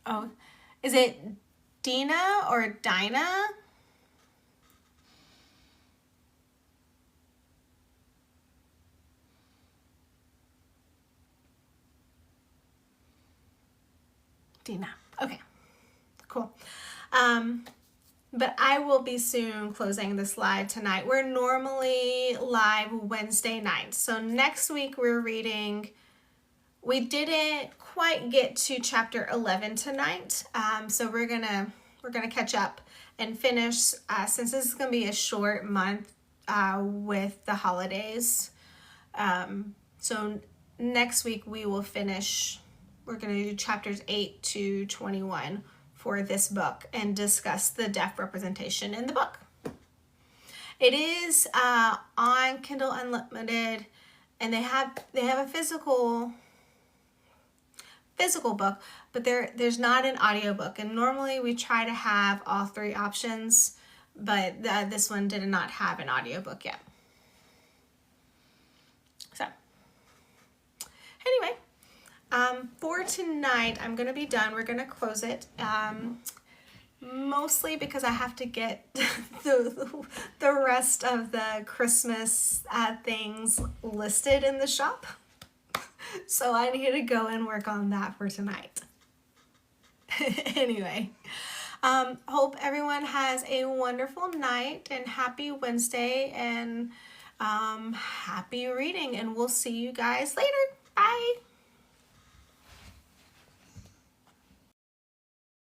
Oh, is it Dina or Dinah? Dina. Okay, cool. But I will be soon closing this live tonight. We're normally live Wednesday nights. So next week we're reading, we didn't quite get to chapter 11 tonight. So we're gonna catch up and finish, since this is gonna be a short month with the holidays. So next week we will finish, we're gonna do chapters 8 to 21 for this book and discuss the deaf representation in the book. It is on Kindle Unlimited, and they have a physical book, but there's not an audiobook, and normally we try to have all three options, but this one did not have an audiobook yet. So anyway, for tonight, I'm going to be done. We're going to close it, mostly because I have to get the rest of the Christmas things listed in the shop. So I need to go and work on that for tonight. Anyway, hope everyone has a wonderful night and happy Wednesday, and happy reading, and we'll see you guys later. Bye.